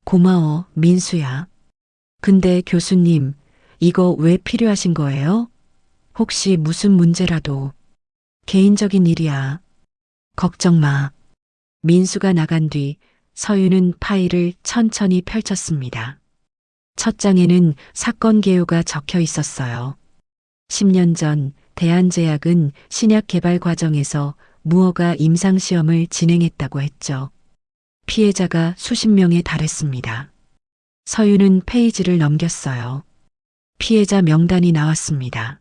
고마워, 민수야. 근데 교수님, 이거 왜 필요하신 거예요? 혹시 무슨 문제라도. 개인적인 일이야. 걱정 마. 민수가 나간 뒤 서윤은 파일을 천천히 펼쳤습니다. 첫 장에는 사건 개요가 적혀 있었어요. 10년 전 대한제약은 신약 개발 과정에서 무허가 임상시험을 진행했다고 했죠. 피해자가 수십 명에 달했습니다. 서윤은 페이지를 넘겼어요. 피해자 명단이 나왔습니다.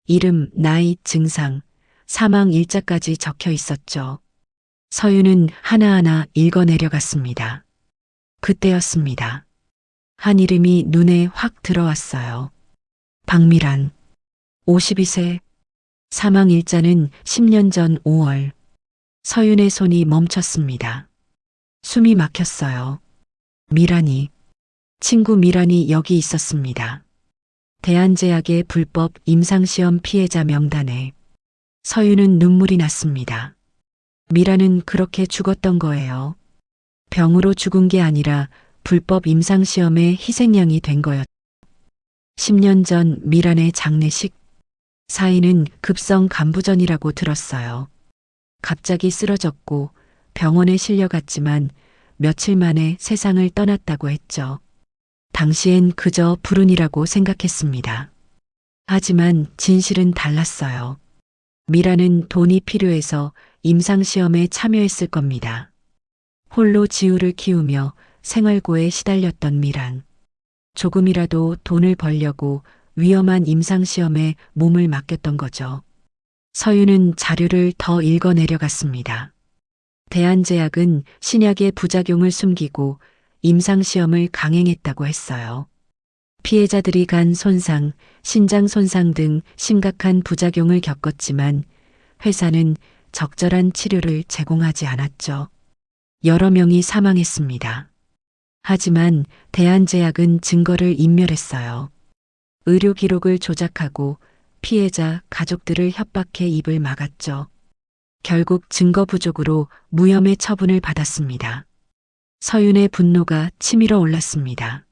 이름, 나이, 증상, 사망 일자까지 적혀 있었죠. 서윤은 하나하나 읽어내려갔습니다. 그때였습니다. 한 이름이 눈에 확 들어왔어요. 박미란, 52세, 사망 일자는 10년 전 5월. 서윤의 손이 멈췄습니다. 숨이 막혔어요. 미란이, 친구 미란이 여기 있었습니다. 대한제약의 불법 임상시험 피해자 명단에 서윤은 눈물이 났습니다. 미란은 그렇게 죽었던 거예요. 병으로 죽은 게 아니라 불법 임상시험의 희생양이 된 거였죠. 10년 전 미란의 장례식. 사인은 급성 간부전이라고 들었어요. 갑자기 쓰러졌고 병원에 실려갔지만 며칠 만에 세상을 떠났다고 했죠. 당시엔 그저 불운이라고 생각했습니다. 하지만 진실은 달랐어요. 미라는 돈이 필요해서 임상시험에 참여했을 겁니다. 홀로 지우를 키우며 생활고에 시달렸던 미란. 조금이라도 돈을 벌려고 위험한 임상시험에 몸을 맡겼던 거죠. 서윤은 자료를 더 읽어내려갔습니다. 대한제약은 신약의 부작용을 숨기고 임상시험을 강행했다고 했어요. 피해자들이 간 손상, 신장 손상 등 심각한 부작용을 겪었지만 회사는 적절한 치료를 제공하지 않았죠. 여러 명이 사망했습니다. 하지만 대한제약은 증거를 인멸했어요. 의료 기록을 조작하고 피해자 가족들을 협박해 입을 막았죠. 결국 증거 부족으로 무혐의 처분을 받았습니다. 서윤의 분노가 치밀어 올랐습니다.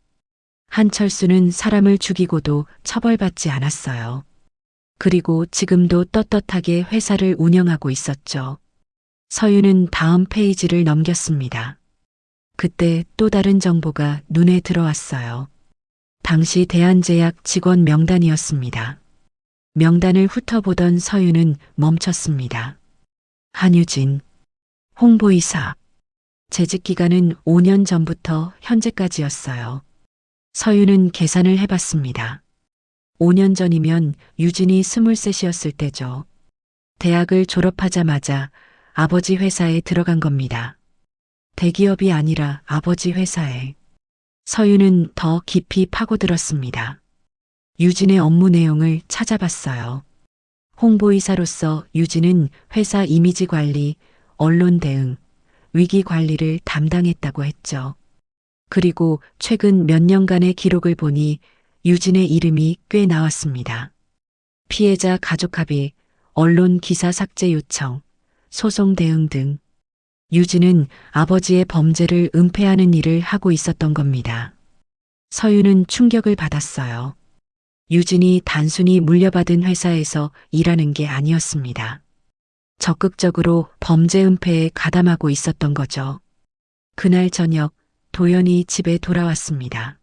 한철수는 사람을 죽이고도 처벌받지 않았어요. 그리고 지금도 떳떳하게 회사를 운영하고 있었죠. 서윤은 다음 페이지를 넘겼습니다. 그때 또 다른 정보가 눈에 들어왔어요. 당시 대한제약 직원 명단이었습니다. 명단을 훑어보던 서윤은 멈췄습니다. 한유진, 홍보이사. 재직 기간은 5년 전부터 현재까지였어요. 서윤은 계산을 해봤습니다. 5년 전이면 유진이 23이었을 때죠. 대학을 졸업하자마자 아버지 회사에 들어간 겁니다. 대기업이 아니라 아버지 회사에. 서윤은 더 깊이 파고들었습니다. 유진의 업무 내용을 찾아봤어요. 홍보이사로서 유진은 회사 이미지 관리, 언론 대응, 위기 관리를 담당했다고 했죠. 그리고 최근 몇 년간의 기록을 보니 유진의 이름이 꽤 나왔습니다. 피해자 가족 합의, 언론 기사 삭제 요청, 소송 대응 등 유진은 아버지의 범죄를 은폐하는 일을 하고 있었던 겁니다. 서윤은 충격을 받았어요. 유진이 단순히 물려받은 회사에서 일하는 게 아니었습니다. 적극적으로 범죄 은폐에 가담하고 있었던 거죠. 그날 저녁 도연이 집에 돌아왔습니다.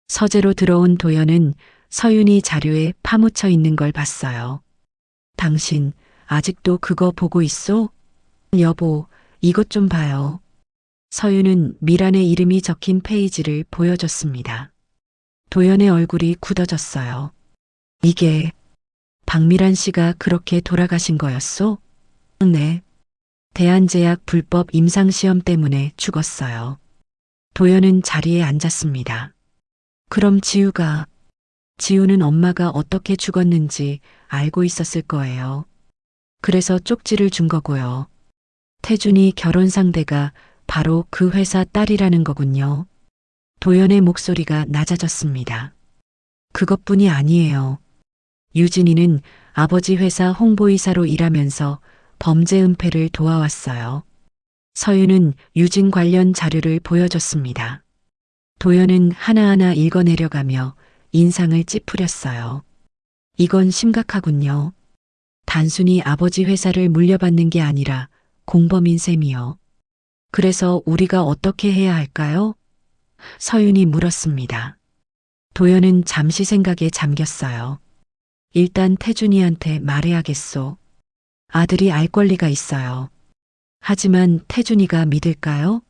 서재로 들어온 도연은 서윤이 자료에 파묻혀 있는 걸 봤어요. 당신 아직도 그거 보고 있어? 여보, 이것 좀 봐요. 서윤은 미란의 이름이 적힌 페이지를 보여줬습니다. 도연의 얼굴이 굳어졌어요. 이게 박미란 씨가 그렇게 돌아가신 거였소? 네. 대한제약 불법 임상시험 때문에 죽었어요. 도연은 자리에 앉았습니다. 그럼 지우는 엄마가 어떻게 죽었는지 알고 있었을 거예요. 그래서 쪽지를 준 거고요. 태준이 결혼 상대가 바로 그 회사 딸이라는 거군요. 도연의 목소리가 낮아졌습니다. 그것뿐이 아니에요. 유진이는 아버지 회사 홍보이사로 일하면서 범죄 은폐를 도와왔어요. 서윤은 유진 관련 자료를 보여줬습니다. 도연은 하나하나 읽어내려가며 인상을 찌푸렸어요. 이건 심각하군요. 단순히 아버지 회사를 물려받는 게 아니라 공범인 셈이요. 그래서 우리가 어떻게 해야 할까요? 서윤이 물었습니다. 도연은 잠시 생각에 잠겼어요. 일단 태준이한테 말해야겠소. 아들이 알 권리가 있어요. 하지만 태준이가 믿을까요?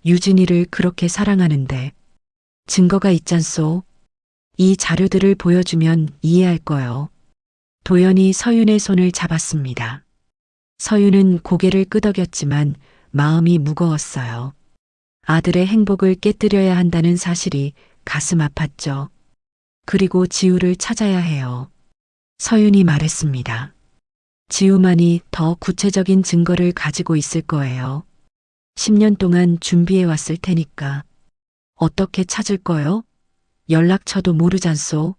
유진이를 그렇게 사랑하는데. 증거가 있잖소. 이 자료들을 보여주면 이해할 거요. 도연이 서윤의 손을 잡았습니다. 서윤은 고개를 끄덕였지만 마음이 무거웠어요. 아들의 행복을 깨뜨려야 한다는 사실이 가슴 아팠죠. 그리고 지우를 찾아야 해요. 서윤이 말했습니다. 지우만이 더 구체적인 증거를 가지고 있을 거예요. 10년 동안 준비해 왔을 테니까. 어떻게 찾을 거요? 연락처도 모르잖소.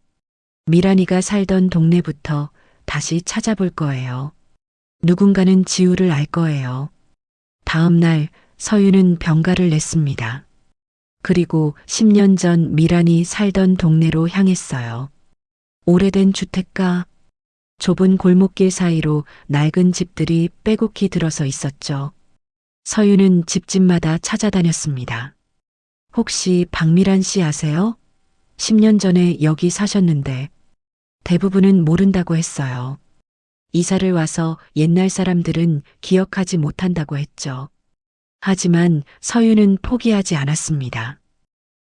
미란이가 살던 동네부터 다시 찾아볼 거예요. 누군가는 지우를 알 거예요. 다음 날 서윤은 병가를 냈습니다. 그리고 10년 전 미란이 살던 동네로 향했어요. 오래된 주택가, 좁은 골목길 사이로 낡은 집들이 빼곡히 들어서 있었죠. 서윤은 집집마다 찾아다녔습니다. 혹시 박미란 씨 아세요? 10년 전에 여기 사셨는데 대부분은 모른다고 했어요. 이사를 와서 옛날 사람들은 기억하지 못한다고 했죠. 하지만 서윤은 포기하지 않았습니다.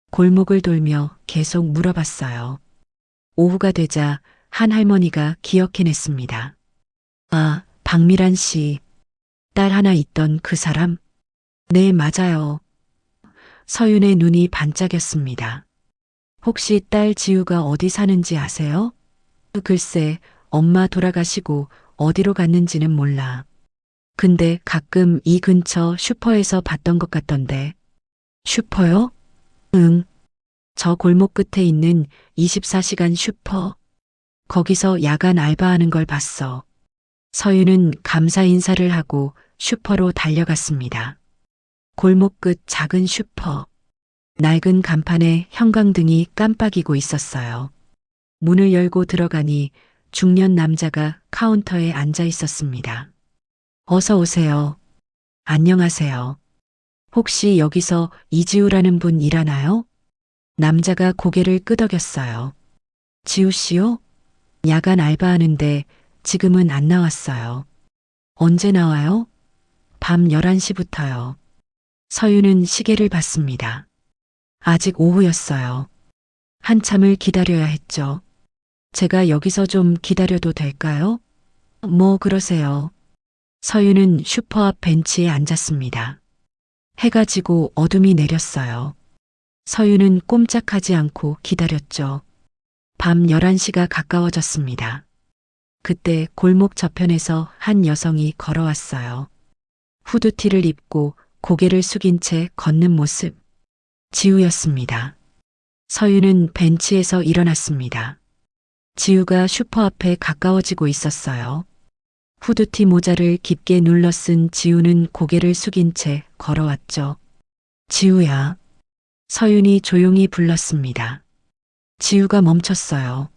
골목을 돌며 계속 물어봤어요. 오후가 되자 한 할머니가 기억해냈습니다. 아, 박미란 씨. 딸 하나 있던 그 사람? 네, 맞아요. 서윤의 눈이 반짝였습니다. 혹시 딸 지우가 어디 사는지 아세요? 글쎄, 엄마 돌아가시고 어디로 갔는지는 몰라. 근데 가끔 이 근처 슈퍼에서 봤던 것 같던데. 슈퍼요? 응. 저 골목 끝에 있는 24시간 슈퍼. 거기서 야간 알바하는 걸 봤어. 서윤은 감사 인사를 하고 슈퍼로 달려갔습니다. 골목 끝 작은 슈퍼. 낡은 간판에 형광등이 깜빡이고 있었어요. 문을 열고 들어가니 중년 남자가 카운터에 앉아 있었습니다. 어서 오세요. 안녕하세요. 혹시 여기서 이지우라는 분 일하나요? 남자가 고개를 끄덕였어요. 지우 씨요? 야간 알바하는데 지금은 안 나왔어요. 언제 나와요? 밤 11시부터요. 서윤은 시계를 봤습니다. 아직 오후였어요. 한참을 기다려야 했죠. 제가 여기서 좀 기다려도 될까요? 뭐 그러세요. 서윤은 슈퍼 앞 벤치에 앉았습니다. 해가 지고 어둠이 내렸어요. 서윤은 꼼짝하지 않고 기다렸죠. 밤 11시가 가까워졌습니다. 그때 골목 저편에서 한 여성이 걸어왔어요. 후드티를 입고 고개를 숙인 채 걷는 모습. 지우였습니다. 서윤은 벤치에서 일어났습니다. 지우가 슈퍼 앞에 가까워지고 있었어요. 후드티 모자를 깊게 눌러 쓴 지우는 고개를 숙인 채 걸어왔죠. 지우야. 서윤이 조용히 불렀습니다. 지우가 멈췄어요.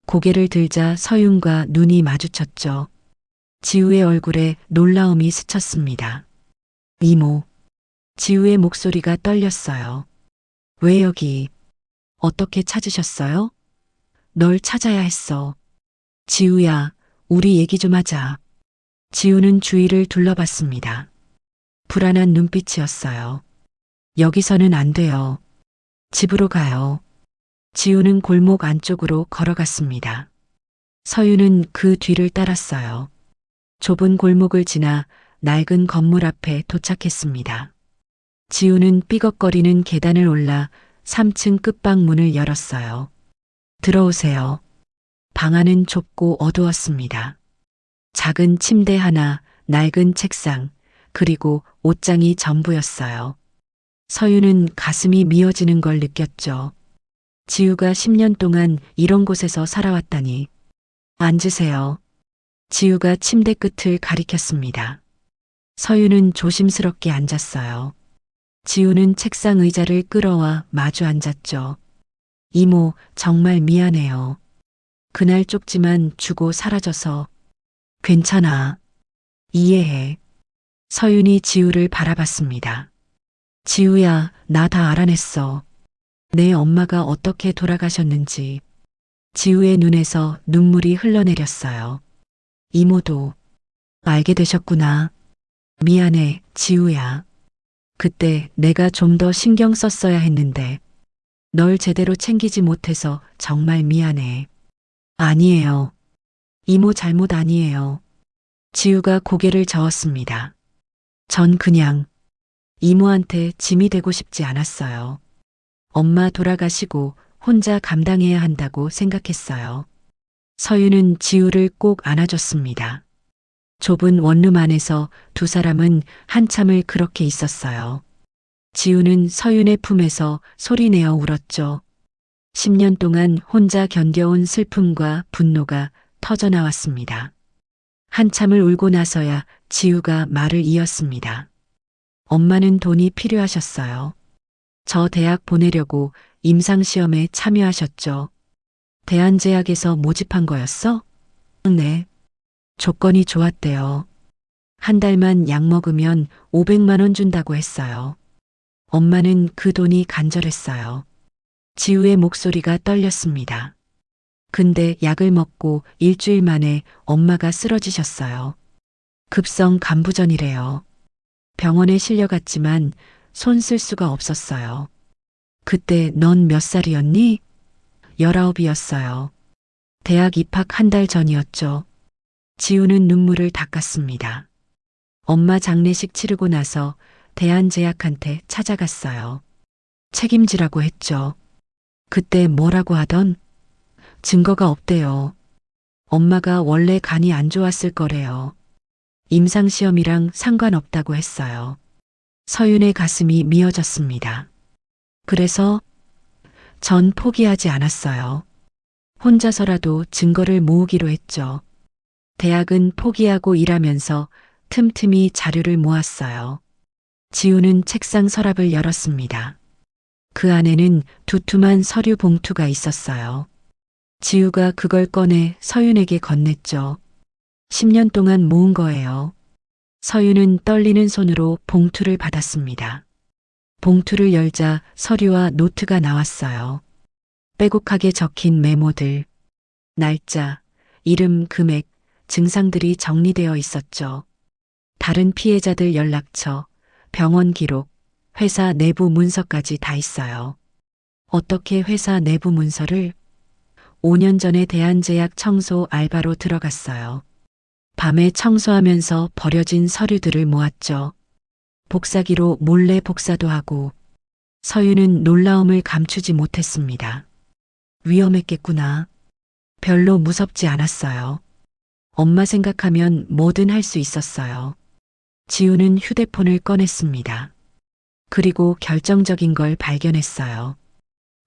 고개를 들자 서윤과 눈이 마주쳤죠. 지우의 얼굴에 놀라움이 스쳤습니다. 이모. 지우의 목소리가 떨렸어요. 왜 여기? 어떻게 찾으셨어요? 널 찾아야 했어. 지우야, 우리 얘기 좀 하자. 지우는 주위를 둘러봤습니다. 불안한 눈빛이었어요. 여기서는 안 돼요. 집으로 가요. 지우는 골목 안쪽으로 걸어갔습니다. 서유는 그 뒤를 따랐어요. 좁은 골목을 지나 낡은 건물 앞에 도착했습니다. 지우는 삐걱거리는 계단을 올라 3층 끝방 문을 열었어요. 들어오세요. 방 안은 좁고 어두웠습니다. 작은 침대 하나, 낡은 책상, 그리고 옷장이 전부였어요. 서유는 가슴이 미어지는 걸 느꼈죠. 지우가 10년 동안 이런 곳에서 살아왔다니. 앉으세요. 지우가 침대 끝을 가리켰습니다. 서유는 조심스럽게 앉았어요. 지우는 책상 의자를 끌어와 마주 앉았죠. 이모, 정말 미안해요. 그날 쪽지만 주고 사라져서. 괜찮아. 이해해. 서윤이 지우를 바라봤습니다. 지우야, 나 다 알아냈어. 내 엄마가 어떻게 돌아가셨는지. 지우의 눈에서 눈물이 흘러내렸어요. 이모도 알게 되셨구나. 미안해, 지우야. 그때 내가 좀 더 신경 썼어야 했는데 널 제대로 챙기지 못해서 정말 미안해. 아니에요. 이모 잘못 아니에요. 지우가 고개를 저었습니다. 전 그냥 이모한테 짐이 되고 싶지 않았어요. 엄마 돌아가시고 혼자 감당해야 한다고 생각했어요. 서유는 지우를 꼭 안아줬습니다. 좁은 원룸 안에서 두 사람은 한참을 그렇게 있었어요. 지우는 서윤의 품에서 소리내어 울었죠. 10년 동안 혼자 견뎌온 슬픔과 분노가 터져나왔습니다. 한참을 울고 나서야 지우가 말을 이었습니다. 엄마는 돈이 필요하셨어요. 저 대학 보내려고 임상시험에 참여하셨죠. 대한제약에서 모집한 거였어? 네. 조건이 좋았대요. 한 달만 약 먹으면 500만 원 준다고 했어요. 엄마는 그 돈이 간절했어요. 지우의 목소리가 떨렸습니다. 근데 약을 먹고 일주일 만에 엄마가 쓰러지셨어요. 급성 간부전이래요. 병원에 실려갔지만 손 쓸 수가 없었어요. 그때 넌 몇 살이었니? 19이었어요. 대학 입학 한 달 전이었죠. 지우는 눈물을 닦았습니다. 엄마 장례식 치르고 나서 대한제약한테 찾아갔어요. 책임지라고 했죠. 그때 뭐라고 하던? 증거가 없대요. 엄마가 원래 간이 안 좋았을 거래요. 임상시험이랑 상관없다고 했어요. 서윤의 가슴이 미어졌습니다. 그래서 전 포기하지 않았어요. 혼자서라도 증거를 모으기로 했죠. 대학은 포기하고 일하면서 틈틈이 자료를 모았어요. 지우는 책상 서랍을 열었습니다. 그 안에는 두툼한 서류 봉투가 있었어요. 지우가 그걸 꺼내 서윤에게 건넸죠. 10년 동안 모은 거예요. 서윤은 떨리는 손으로 봉투를 받았습니다. 봉투를 열자 서류와 노트가 나왔어요. 빼곡하게 적힌 메모들, 날짜, 이름, 금액, 증상들이 정리되어 있었죠. 다른 피해자들 연락처, 병원 기록, 회사 내부 문서까지 다 있어요. 어떻게 회사 내부 문서를? 5년 전에 대한제약 청소 알바로 들어갔어요. 밤에 청소하면서 버려진 서류들을 모았죠. 복사기로 몰래 복사도 하고. 서유는 놀라움을 감추지 못했습니다. 위험했겠구나. 별로 무섭지 않았어요. 엄마 생각하면 뭐든 할 수 있었어요. 지우는 휴대폰을 꺼냈습니다. 그리고 결정적인 걸 발견했어요.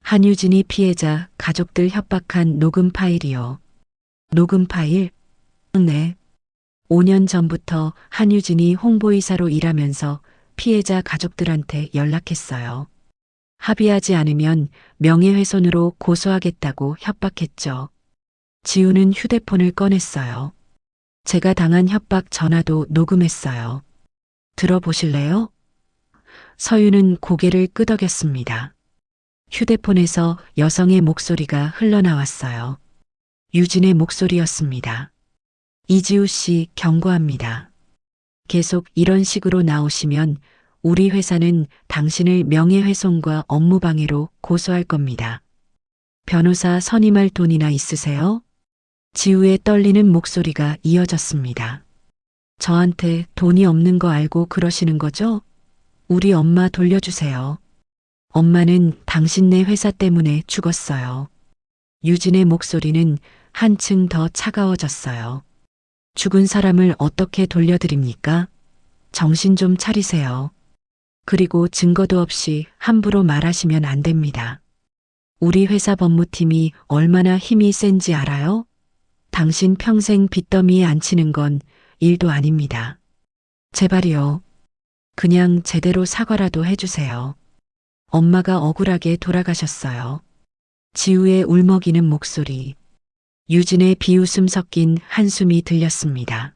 한유진이 피해자 가족들 협박한 녹음 파일이요. 녹음 파일? 네. 5년 전부터 한유진이 홍보이사로 일하면서 피해자 가족들한테 연락했어요. 합의하지 않으면 명예훼손으로 고소하겠다고 협박했죠. 지우는 휴대폰을 꺼냈어요. 제가 당한 협박 전화도 녹음했어요. 들어보실래요? 서윤은 고개를 끄덕였습니다. 휴대폰에서 여성의 목소리가 흘러나왔어요. 유진의 목소리였습니다. 이지우 씨 경고합니다. 계속 이런 식으로 나오시면 우리 회사는 당신을 명예훼손과 업무방해로 고소할 겁니다. 변호사 선임할 돈이나 있으세요? 지우의 떨리는 목소리가 이어졌습니다. 저한테 돈이 없는 거 알고 그러시는 거죠? 우리 엄마 돌려주세요. 엄마는 당신네 회사 때문에 죽었어요. 유진의 목소리는 한층 더 차가워졌어요. 죽은 사람을 어떻게 돌려드립니까? 정신 좀 차리세요. 그리고 증거도 없이 함부로 말하시면 안 됩니다. 우리 회사 법무팀이 얼마나 힘이 센지 알아요? 당신 평생 빚더미에 앉히는 건 일도 아닙니다. 제발이요. 그냥 제대로 사과라도 해주세요. 엄마가 억울하게 돌아가셨어요. 지우의 울먹이는 목소리. 유진의 비웃음 섞인 한숨이 들렸습니다.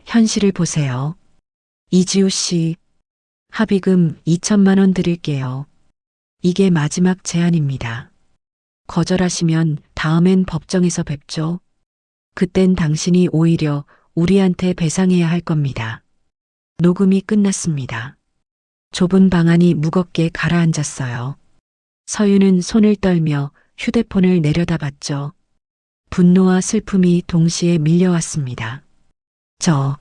현실을 보세요. 이지우 씨, 합의금 2천만 원 드릴게요. 이게 마지막 제안입니다. 거절하시면 다음엔 법정에서 뵙죠. 그땐 당신이 오히려 우리한테 배상해야 할 겁니다. 녹음이 끝났습니다. 좁은 방 안이 무겁게 가라앉았어요. 서윤은 손을 떨며 휴대폰을 내려다봤죠. 분노와 슬픔이 동시에 밀려왔습니다. 저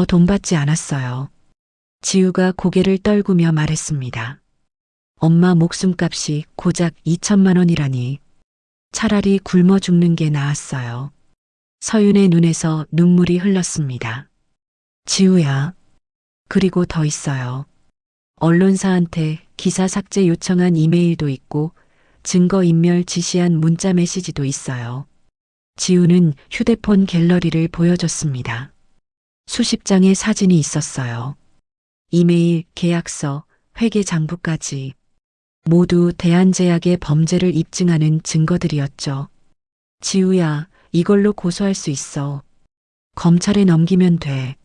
돈 받지 않았어요. 지우가 고개를 떨구며 말했습니다. 엄마 목숨값이 고작 2천만 원이라니. 차라리 굶어 죽는 게 나았어요. 서윤의 눈에서 눈물이 흘렀습니다. 지우야. 그리고 더 있어요. 언론사한테 기사 삭제 요청한 이메일도 있고 증거인멸 지시한 문자 메시지도 있어요. 지우는 휴대폰 갤러리를 보여줬습니다. 수십 장의 사진이 있었어요. 이메일, 계약서, 회계 장부까지. 모두 대한제약의 범죄를 입증하는 증거들이었죠. 지우야, 이걸로 고소할 수 있어. 검찰에 넘기면 돼.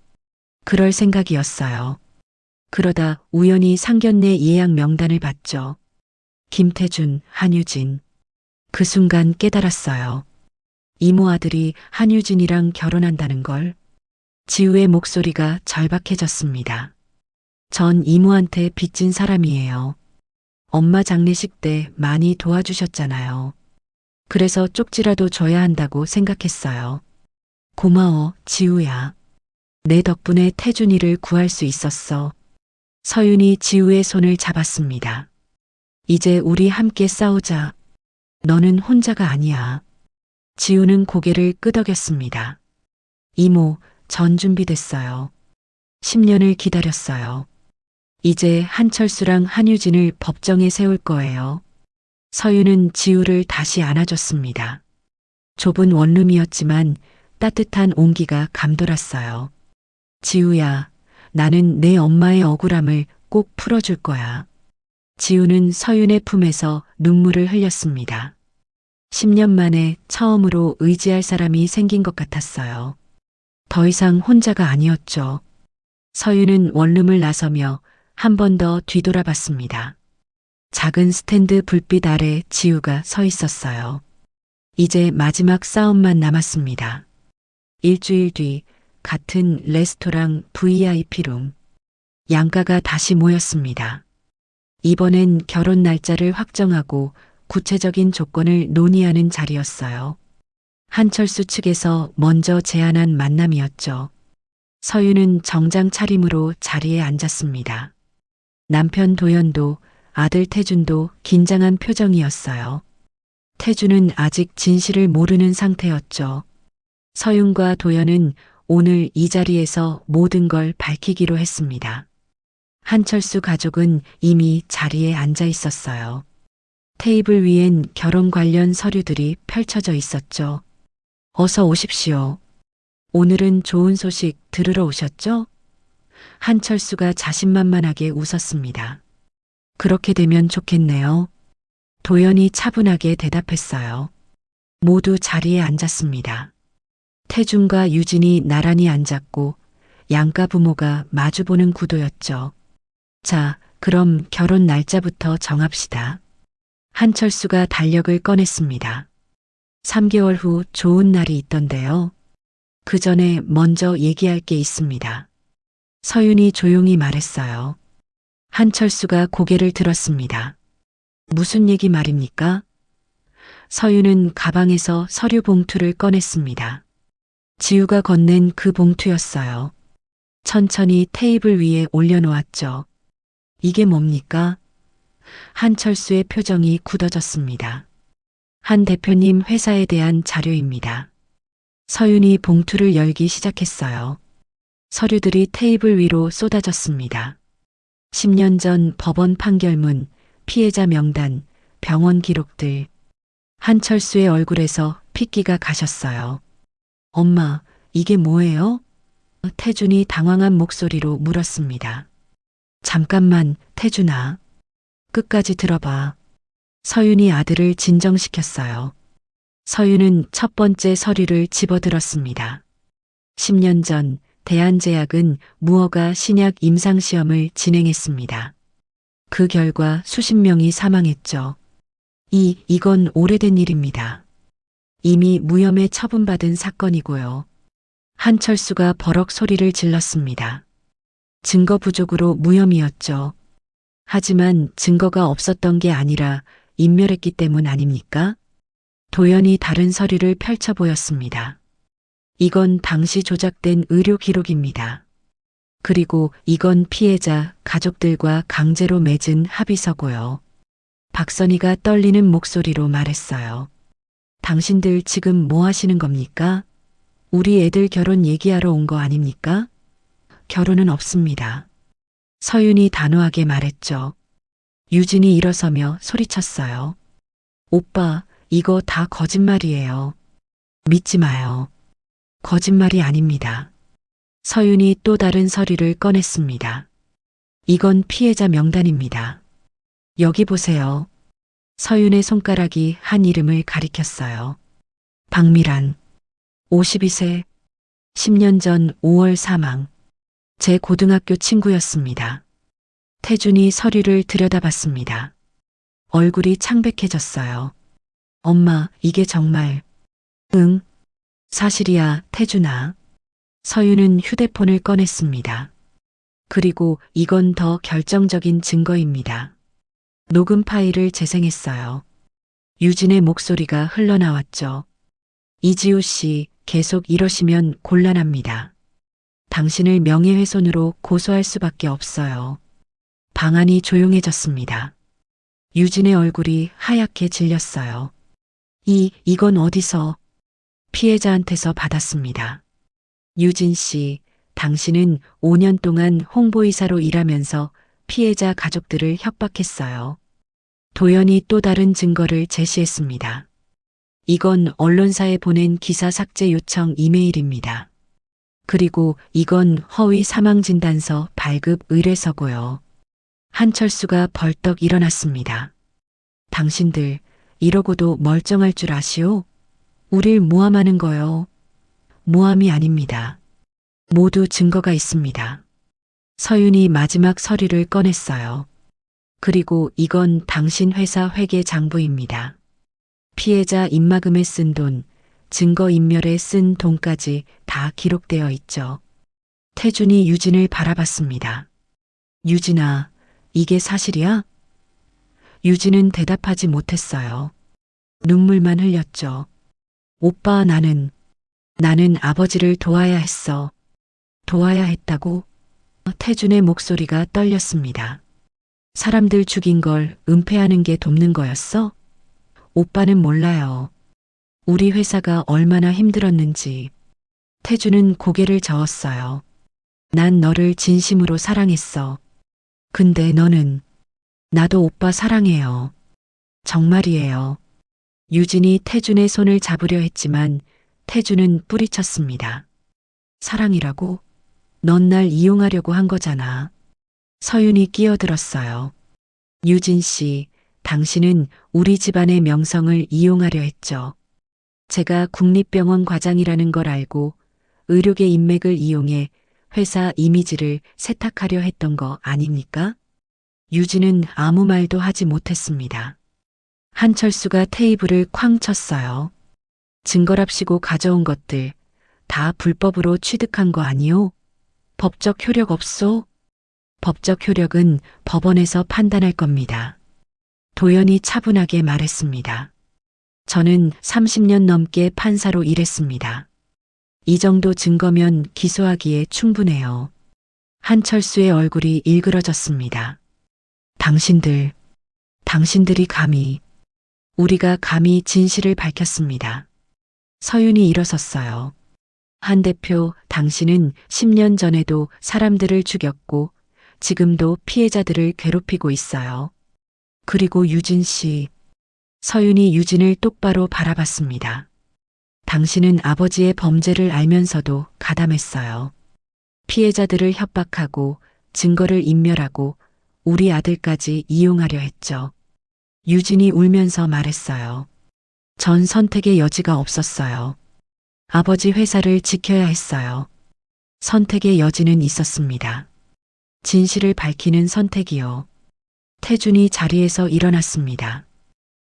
그럴 생각이었어요. 그러다 우연히 상견례 예약 명단을 봤죠. 김태준, 한유진. 그 순간 깨달았어요. 이모 아들이 한유진이랑 결혼한다는 걸. 지우의 목소리가 절박해졌습니다. 전 이모한테 빚진 사람이에요. 엄마 장례식 때 많이 도와주셨잖아요. 그래서 쪽지라도 줘야 한다고 생각했어요. 고마워, 지우야. 내 덕분에 태준이를 구할 수 있었어. 서윤이 지우의 손을 잡았습니다. 이제 우리 함께 싸우자. 너는 혼자가 아니야. 지우는 고개를 끄덕였습니다. 이모, 전 준비됐어요. 10년을 기다렸어요. 이제 한철수랑 한유진을 법정에 세울 거예요. 서윤은 지우를 다시 안아줬습니다. 좁은 원룸이었지만 따뜻한 온기가 감돌았어요. 지우야, 나는 내 엄마의 억울함을 꼭 풀어줄 거야. 지우는 서윤의 품에서 눈물을 흘렸습니다. 10년 만에 처음으로 의지할 사람이 생긴 것 같았어요. 더 이상 혼자가 아니었죠. 서윤은 원룸을 나서며 한 번 더 뒤돌아봤습니다. 작은 스탠드 불빛 아래 지우가 서 있었어요. 이제 마지막 싸움만 남았습니다. 일주일 뒤 같은 레스토랑 VIP룸. 양가가 다시 모였습니다. 이번엔 결혼 날짜를 확정하고 구체적인 조건을 논의하는 자리였어요. 한철수 측에서 먼저 제안한 만남이었죠. 서윤은 정장 차림으로 자리에 앉았습니다. 남편 도연도 아들 태준도 긴장한 표정이었어요. 태준은 아직 진실을 모르는 상태였죠. 서윤과 도연은 오늘 이 자리에서 모든 걸 밝히기로 했습니다. 한철수 가족은 이미 자리에 앉아 있었어요. 테이블 위엔 결혼 관련 서류들이 펼쳐져 있었죠. 어서 오십시오. 오늘은 좋은 소식 들으러 오셨죠? 한철수가 자신만만하게 웃었습니다. 그렇게 되면 좋겠네요. 도연이 차분하게 대답했어요. 모두 자리에 앉았습니다. 태준과 유진이 나란히 앉았고 양가 부모가 마주보는 구도였죠. 자, 그럼 결혼 날짜부터 정합시다. 한철수가 달력을 꺼냈습니다. 3개월 후 좋은 날이 있던데요. 그 전에 먼저 얘기할 게 있습니다. 서윤이 조용히 말했어요. 한철수가 고개를 들었습니다. 무슨 얘기 말입니까? 서윤은 가방에서 서류 봉투를 꺼냈습니다. 지우가 건넨 그 봉투였어요. 천천히 테이블 위에 올려놓았죠. 이게 뭡니까? 한철수의 표정이 굳어졌습니다. 한 대표님 회사에 대한 자료입니다. 서윤이 봉투를 열기 시작했어요. 서류들이 테이블 위로 쏟아졌습니다. 10년 전 법원 판결문, 피해자 명단, 병원 기록들. 한철수의 얼굴에서 핏기가 가셨어요. 엄마, 이게 뭐예요? 태준이 당황한 목소리로 물었습니다. 잠깐만, 태준아. 끝까지 들어봐. 서윤이 아들을 진정시켰어요. 서윤은 첫 번째 서류를 집어들었습니다. 10년 전 대한제약은 무허가 신약 임상시험을 진행했습니다. 그 결과 수십 명이 사망했죠. 이건 오래된 일입니다. 이미 무혐의 처분받은 사건이고요. 한철수가 버럭 소리를 질렀습니다. 증거 부족으로 무혐의였죠. 하지만 증거가 없었던 게 아니라 인멸했기 때문 아닙니까? 도연이 다른 서류를 펼쳐 보였습니다. 이건 당시 조작된 의료 기록입니다. 그리고 이건 피해자 가족들과 강제로 맺은 합의서고요. 박선희가 떨리는 목소리로 말했어요. 당신들 지금 뭐 하시는 겁니까? 우리 애들 결혼 얘기하러 온 거 아닙니까? 결혼은 없습니다. 서윤이 단호하게 말했죠. 유진이 일어서며 소리쳤어요. 오빠, 이거 다 거짓말이에요. 믿지 마요. 거짓말이 아닙니다. 서윤이 또 다른 서류를 꺼냈습니다. 이건 피해자 명단입니다. 여기 보세요. 서윤의 손가락이 한 이름을 가리켰어요. 박미란, 52세, 10년 전 5월 사망. 제 고등학교 친구였습니다. 태준이 서류를 들여다봤습니다. 얼굴이 창백해졌어요. 엄마, 이게 정말. 응, 사실이야, 태준아. 서윤은 휴대폰을 꺼냈습니다. 그리고 이건 더 결정적인 증거입니다. 녹음 파일을 재생했어요. 유진의 목소리가 흘러나왔죠. 이지우 씨, 계속 이러시면 곤란합니다. 당신을 명예훼손으로 고소할 수밖에 없어요. 방안이 조용해졌습니다. 유진의 얼굴이 하얗게 질렸어요. 이건 어디서? 피해자한테서 받았습니다. 유진 씨, 당신은 5년 동안 홍보이사로 일하면서 피해자 가족들을 협박했어요. 도연이 또 다른 증거를 제시했습니다. 이건 언론사에 보낸 기사 삭제 요청 이메일입니다. 그리고 이건 허위 사망진단서 발급 의뢰서고요. 한철수가 벌떡 일어났습니다. 당신들 이러고도 멀쩡할 줄 아시오? 우릴 모함하는 거요. 모함이 아닙니다. 모두 증거가 있습니다. 서윤이 마지막 서류를 꺼냈어요. 그리고 이건 당신 회사 회계 장부입니다. 피해자 입마금에 쓴 돈, 증거인멸에 쓴 돈까지 다 기록되어 있죠. 태준이 유진을 바라봤습니다. 유진아, 이게 사실이야? 유진은 대답하지 못했어요. 눈물만 흘렸죠. 오빠, 나는 아버지를 도와야 했어. 도와야 했다고? 태준의 목소리가 떨렸습니다. 사람들 죽인 걸 은폐하는 게 돕는 거였어? 오빠는 몰라요. 우리 회사가 얼마나 힘들었는지. 태준은 고개를 저었어요. 난 너를 진심으로 사랑했어. 근데 너는. 나도 오빠 사랑해요. 정말이에요. 유진이 태준의 손을 잡으려 했지만 태준은 뿌리쳤습니다. 사랑이라고? 넌 날 이용하려고 한 거잖아. 서윤이 끼어들었어요. 유진 씨, 당신은 우리 집안의 명성을 이용하려 했죠. 제가 국립병원 과장이라는 걸 알고 의료계 인맥을 이용해 회사 이미지를 세탁하려 했던 거 아닙니까? 유진은 아무 말도 하지 못했습니다. 한철수가 테이블을 쾅 쳤어요. 증거랍시고 가져온 것들 다 불법으로 취득한 거 아니오? 법적 효력 없소? 법적 효력은 법원에서 판단할 겁니다. 도연이 차분하게 말했습니다. 저는 30년 넘게 판사로 일했습니다. 이 정도 증거면 기소하기에 충분해요. 한철수의 얼굴이 일그러졌습니다. 당신들이 감히, 우리가 감히 진실을 밝혔습니다. 서윤이 일어섰어요. 한 대표, 당신은 10년 전에도 사람들을 죽였고 지금도 피해자들을 괴롭히고 있어요. 그리고 유진 씨. 서윤이 유진을 똑바로 바라봤습니다. 당신은 아버지의 범죄를 알면서도 가담했어요. 피해자들을 협박하고 증거를 인멸하고 우리 아들까지 이용하려 했죠. 유진이 울면서 말했어요. 전 선택의 여지가 없었어요. 아버지 회사를 지켜야 했어요. 선택의 여지는 있었습니다. 진실을 밝히는 선택이요. 태준이 자리에서 일어났습니다.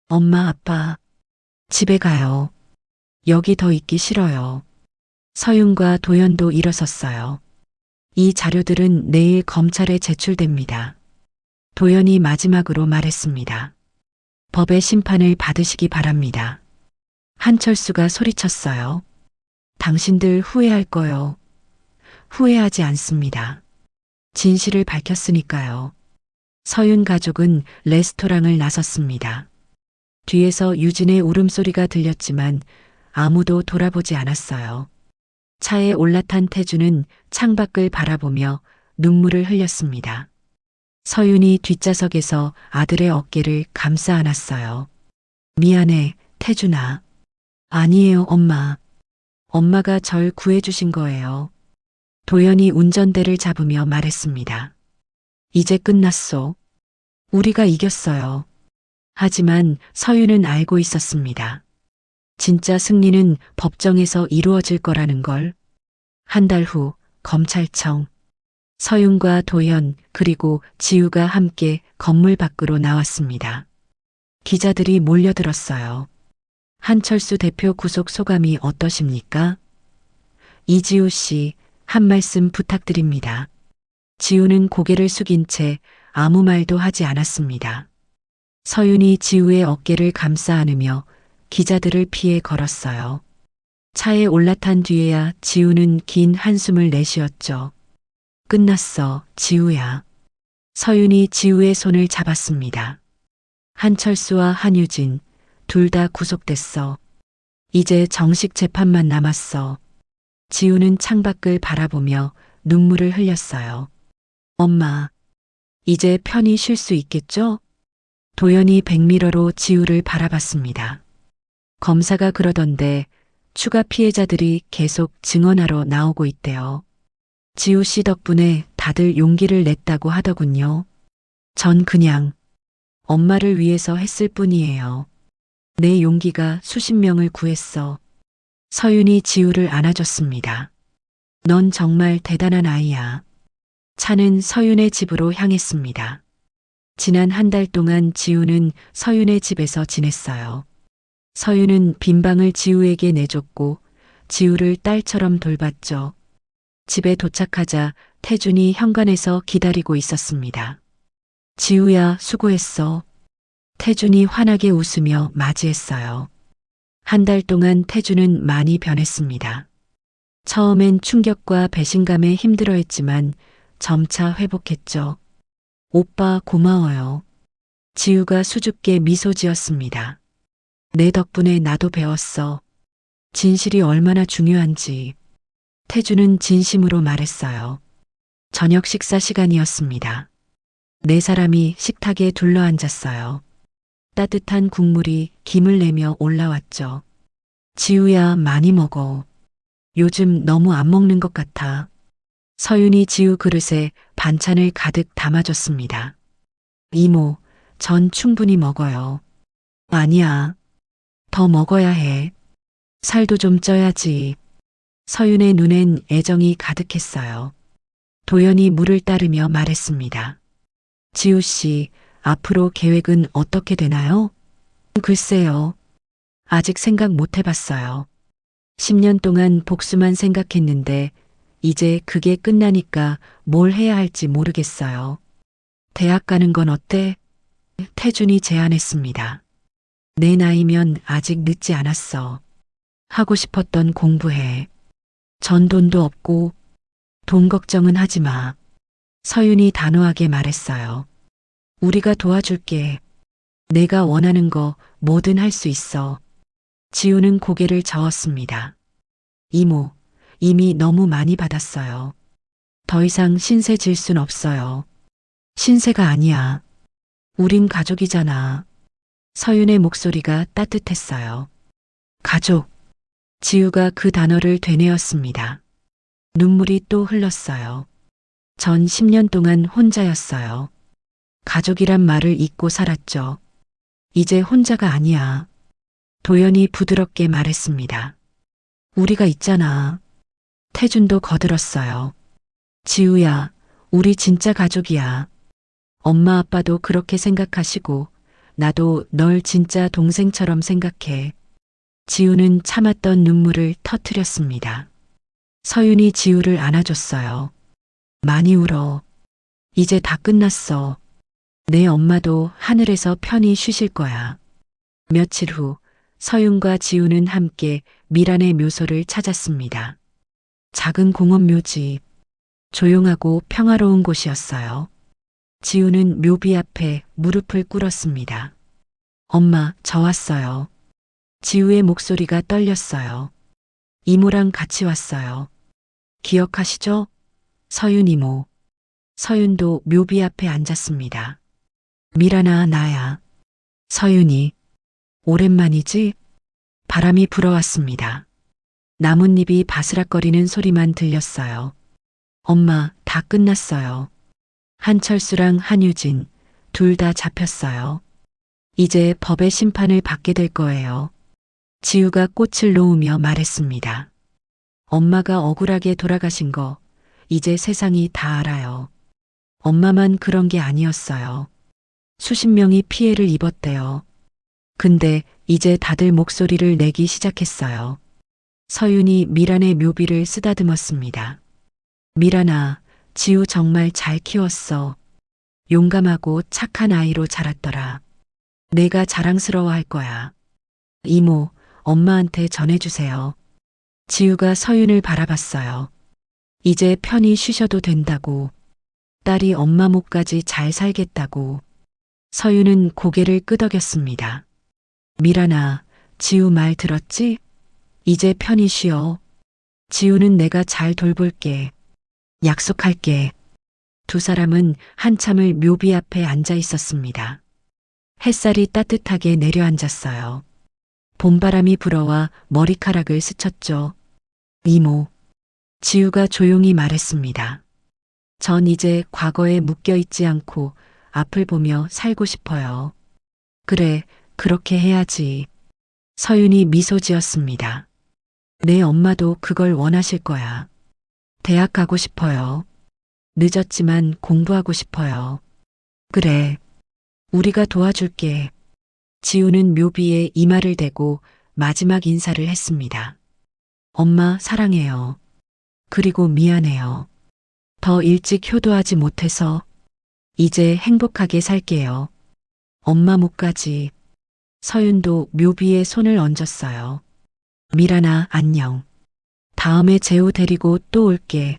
엄마, 아빠, 집에 가요. 여기 더 있기 싫어요. 서윤과 도연도 일어섰어요. 이 자료들은 내일 검찰에 제출됩니다. 도연이 마지막으로 말했습니다. 법의 심판을 받으시기 바랍니다. 한철수가 소리쳤어요. 당신들 후회할 거요. 후회하지 않습니다. 진실을 밝혔으니까요. 서윤 가족은 레스토랑을 나섰습니다. 뒤에서 유진의 울음소리가 들렸지만 아무도 돌아보지 않았어요. 차에 올라탄 태주는 창밖을 바라보며 눈물을 흘렸습니다. 서윤이 뒷좌석에서 아들의 어깨를 감싸 안았어요. 미안해, 태준아. 아니에요, 엄마. 엄마가 절 구해주신 거예요. 도연이 운전대를 잡으며 말했습니다. 이제 끝났소. 우리가 이겼어요. 하지만 서윤은 알고 있었습니다. 진짜 승리는 법정에서 이루어질 거라는 걸. 한 달 후 검찰청. 서윤과 도연 그리고 지우가 함께 건물 밖으로 나왔습니다. 기자들이 몰려들었어요. 한철수 대표 구속 소감이 어떠십니까? 이지우 씨, 한 말씀 부탁드립니다. 지우는 고개를 숙인 채 아무 말도 하지 않았습니다. 서윤이 지우의 어깨를 감싸 안으며 기자들을 피해 걸었어요. 차에 올라탄 뒤에야 지우는 긴 한숨을 내쉬었죠. 끝났어, 지우야. 서윤이 지우의 손을 잡았습니다. 한철수와 한유진, 둘 다 구속됐어. 이제 정식 재판만 남았어. 지우는 창밖을 바라보며 눈물을 흘렸어요. 엄마, 이제 편히 쉴 수 있겠죠? 도연이 백미러로 지우를 바라봤습니다. 검사가 그러던데 추가 피해자들이 계속 증언하러 나오고 있대요. 지우 씨 덕분에 다들 용기를 냈다고 하더군요. 전 그냥 엄마를 위해서 했을 뿐이에요. 내 용기가 수십 명을 구했어. 서윤이 지우를 안아줬습니다. 넌 정말 대단한 아이야. 차는 서윤의 집으로 향했습니다. 지난 한 달 동안 지우는 서윤의 집에서 지냈어요. 서윤은 빈 방을 지우에게 내줬고 지우를 딸처럼 돌봤죠. 집에 도착하자 태준이 현관에서 기다리고 있었습니다. 지우야, 수고했어. 태준이 환하게 웃으며 맞이했어요. 한 달 동안 태준은 많이 변했습니다. 처음엔 충격과 배신감에 힘들어했지만 점차 회복했죠. 오빠 고마워요. 지우가 수줍게 미소 지었습니다. 내 덕분에 나도 배웠어. 진실이 얼마나 중요한지. 태준은 진심으로 말했어요. 저녁 식사 시간이었습니다. 네 사람이 식탁에 둘러앉았어요. 따뜻한 국물이 김을 내며 올라왔죠. 지우야, 많이 먹어. 요즘 너무 안 먹는 것 같아. 서윤이 지우 그릇에 반찬을 가득 담아줬습니다. 이모, 전 충분히 먹어요. 아니야. 더 먹어야 해. 살도 좀 쪄야지. 서윤의 눈엔 애정이 가득했어요. 도연이 물을 따르며 말했습니다. 지우 씨, 앞으로 계획은 어떻게 되나요? 글쎄요. 아직 생각 못 해봤어요. 10년 동안 복수만 생각했는데 이제 그게 끝나니까 뭘 해야 할지 모르겠어요. 대학 가는 건 어때? 태준이 제안했습니다. 내 나이면 아직 늦지 않았어. 하고 싶었던 공부해. 전 돈도 없고 돈 걱정은 하지 마. 서윤이 단호하게 말했어요. 우리가 도와줄게. 내가 원하는 거 뭐든 할 수 있어. 지우는 고개를 저었습니다. 이모, 이미 너무 많이 받았어요. 더 이상 신세 질 순 없어요. 신세가 아니야. 우린 가족이잖아. 서윤의 목소리가 따뜻했어요. 가족. 지우가 그 단어를 되뇌었습니다. 눈물이 또 흘렀어요. 전 10년 동안 혼자였어요. 가족이란 말을 잊고 살았죠. 이제 혼자가 아니야. 도연이 부드럽게 말했습니다. 우리가 있잖아. 태준도 거들었어요. 지우야, 우리 진짜 가족이야. 엄마 아빠도 그렇게 생각하시고 나도 널 진짜 동생처럼 생각해. 지우는 참았던 눈물을 터뜨렸습니다. 서윤이 지우를 안아줬어요. 많이 울어. 이제 다 끝났어. 내 엄마도 하늘에서 편히 쉬실 거야. 며칠 후 서윤과 지우는 함께 미란의 묘소를 찾았습니다. 작은 공원 묘지. 조용하고 평화로운 곳이었어요. 지우는 묘비 앞에 무릎을 꿇었습니다. 엄마, 저 왔어요. 지우의 목소리가 떨렸어요. 이모랑 같이 왔어요. 기억하시죠? 서윤 이모. 서윤도 묘비 앞에 앉았습니다. 미란아, 나야. 서윤이. 오랜만이지? 바람이 불어왔습니다. 나뭇잎이 바스락거리는 소리만 들렸어요. 엄마, 다 끝났어요. 한철수랑 한유진, 둘 다 잡혔어요. 이제 법의 심판을 받게 될 거예요. 지우가 꽃을 놓으며 말했습니다. 엄마가 억울하게 돌아가신 거, 이제 세상이 다 알아요. 엄마만 그런 게 아니었어요. 수십 명이 피해를 입었대요. 근데 이제 다들 목소리를 내기 시작했어요. 서윤이 미란의 묘비를 쓰다듬었습니다. 미란아, 지우 정말 잘 키웠어. 용감하고 착한 아이로 자랐더라. 내가 자랑스러워할 거야. 이모, 엄마한테 전해주세요. 지우가 서윤을 바라봤어요. 이제 편히 쉬셔도 된다고. 딸이 엄마 목까지 잘 살겠다고. 서윤은 고개를 끄덕였습니다. 미란아, 지우 말 들었지? 이제 편히 쉬어. 지우는 내가 잘 돌볼게. 약속할게. 두 사람은 한참을 묘비 앞에 앉아 있었습니다. 햇살이 따뜻하게 내려앉았어요. 봄바람이 불어와 머리카락을 스쳤죠. 이모. 지우가 조용히 말했습니다. 전 이제 과거에 묶여있지 않고 앞을 보며 살고 싶어요. 그래, 그렇게 해야지. 서윤이 미소 지었습니다. 내 엄마도 그걸 원하실 거야. 대학 가고 싶어요. 늦었지만 공부하고 싶어요. 그래. 우리가 도와줄게. 지우는 묘비에 이마를 대고 마지막 인사를 했습니다. 엄마 사랑해요. 그리고 미안해요. 더 일찍 효도하지 못해서 이제 행복하게 살게요. 엄마 목까지. 서윤도 묘비에 손을 얹었어요. 미란아, 안녕. 다음에 재우 데리고 또 올게.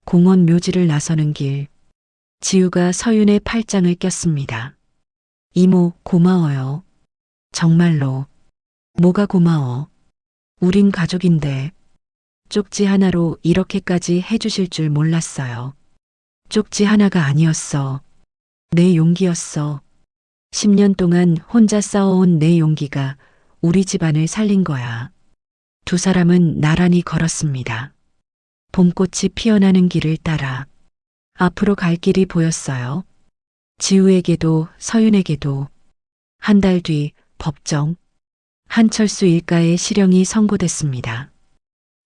공원 묘지를 나서는 길. 지우가 서윤의 팔짱을 꼈습니다. 이모, 고마워요. 정말로. 뭐가 고마워. 우린 가족인데. 쪽지 하나로 이렇게까지 해주실 줄 몰랐어요. 쪽지 하나가 아니었어. 내 용기였어. 10년 동안 혼자 싸워온 내 용기가 우리 집안을 살린 거야. 두 사람은 나란히 걸었습니다. 봄꽃이 피어나는 길을 따라 앞으로 갈 길이 보였어요. 지우에게도 서윤에게도. 한 달 뒤 법정. 한철수 일가의 실형이 선고됐습니다.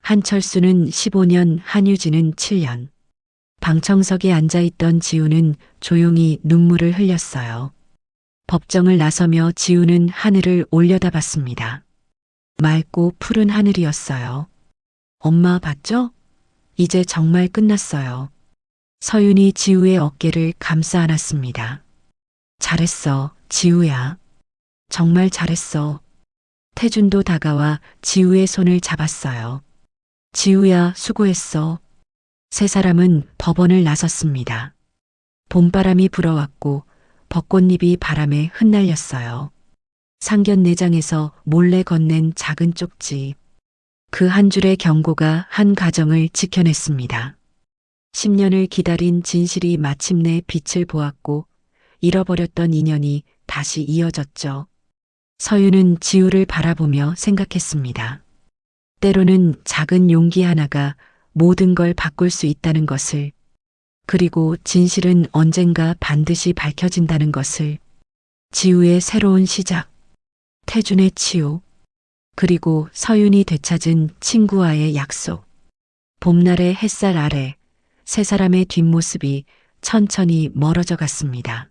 한철수는 15년, 한유진은 7년. 방청석에 앉아있던 지우는 조용히 눈물을 흘렸어요. 법정을 나서며 지우는 하늘을 올려다봤습니다. 맑고 푸른 하늘이었어요. 엄마 봤죠? 이제 정말 끝났어요. 서윤이 지우의 어깨를 감싸 안았습니다. 잘했어, 지우야. 정말 잘했어. 태준도 다가와 지우의 손을 잡았어요. 지우야, 수고했어. 세 사람은 법원을 나섰습니다. 봄바람이 불어왔고 벚꽃잎이 바람에 흩날렸어요. 상견례장에서 몰래 건넨 작은 쪽지. 그 한 줄의 경고가 한 가정을 지켜냈습니다. 10년을 기다린 진실이 마침내 빛을 보았고 잃어버렸던 인연이 다시 이어졌죠. 서윤은 지우를 바라보며 생각했습니다. 때로는 작은 용기 하나가 모든 걸 바꿀 수 있다는 것을, 그리고 진실은 언젠가 반드시 밝혀진다는 것을. 지우의 새로운 시작, 태준의 치유, 그리고 서윤이 되찾은 친구와의 약속. 봄날의 햇살 아래 세 사람의 뒷모습이 천천히 멀어져 갔습니다.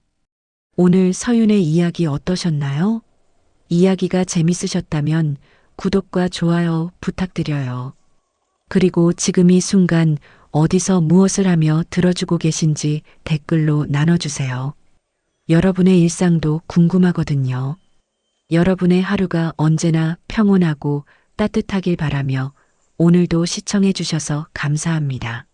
오늘 서윤의 이야기 어떠셨나요? 이야기가 재밌으셨다면 구독과 좋아요 부탁드려요. 그리고 지금 이 순간 어디서 무엇을 하며 들어주고 계신지 댓글로 나눠주세요. 여러분의 일상도 궁금하거든요. 여러분의 하루가 언제나 평온하고 따뜻하길 바라며 오늘도 시청해 주셔서 감사합니다.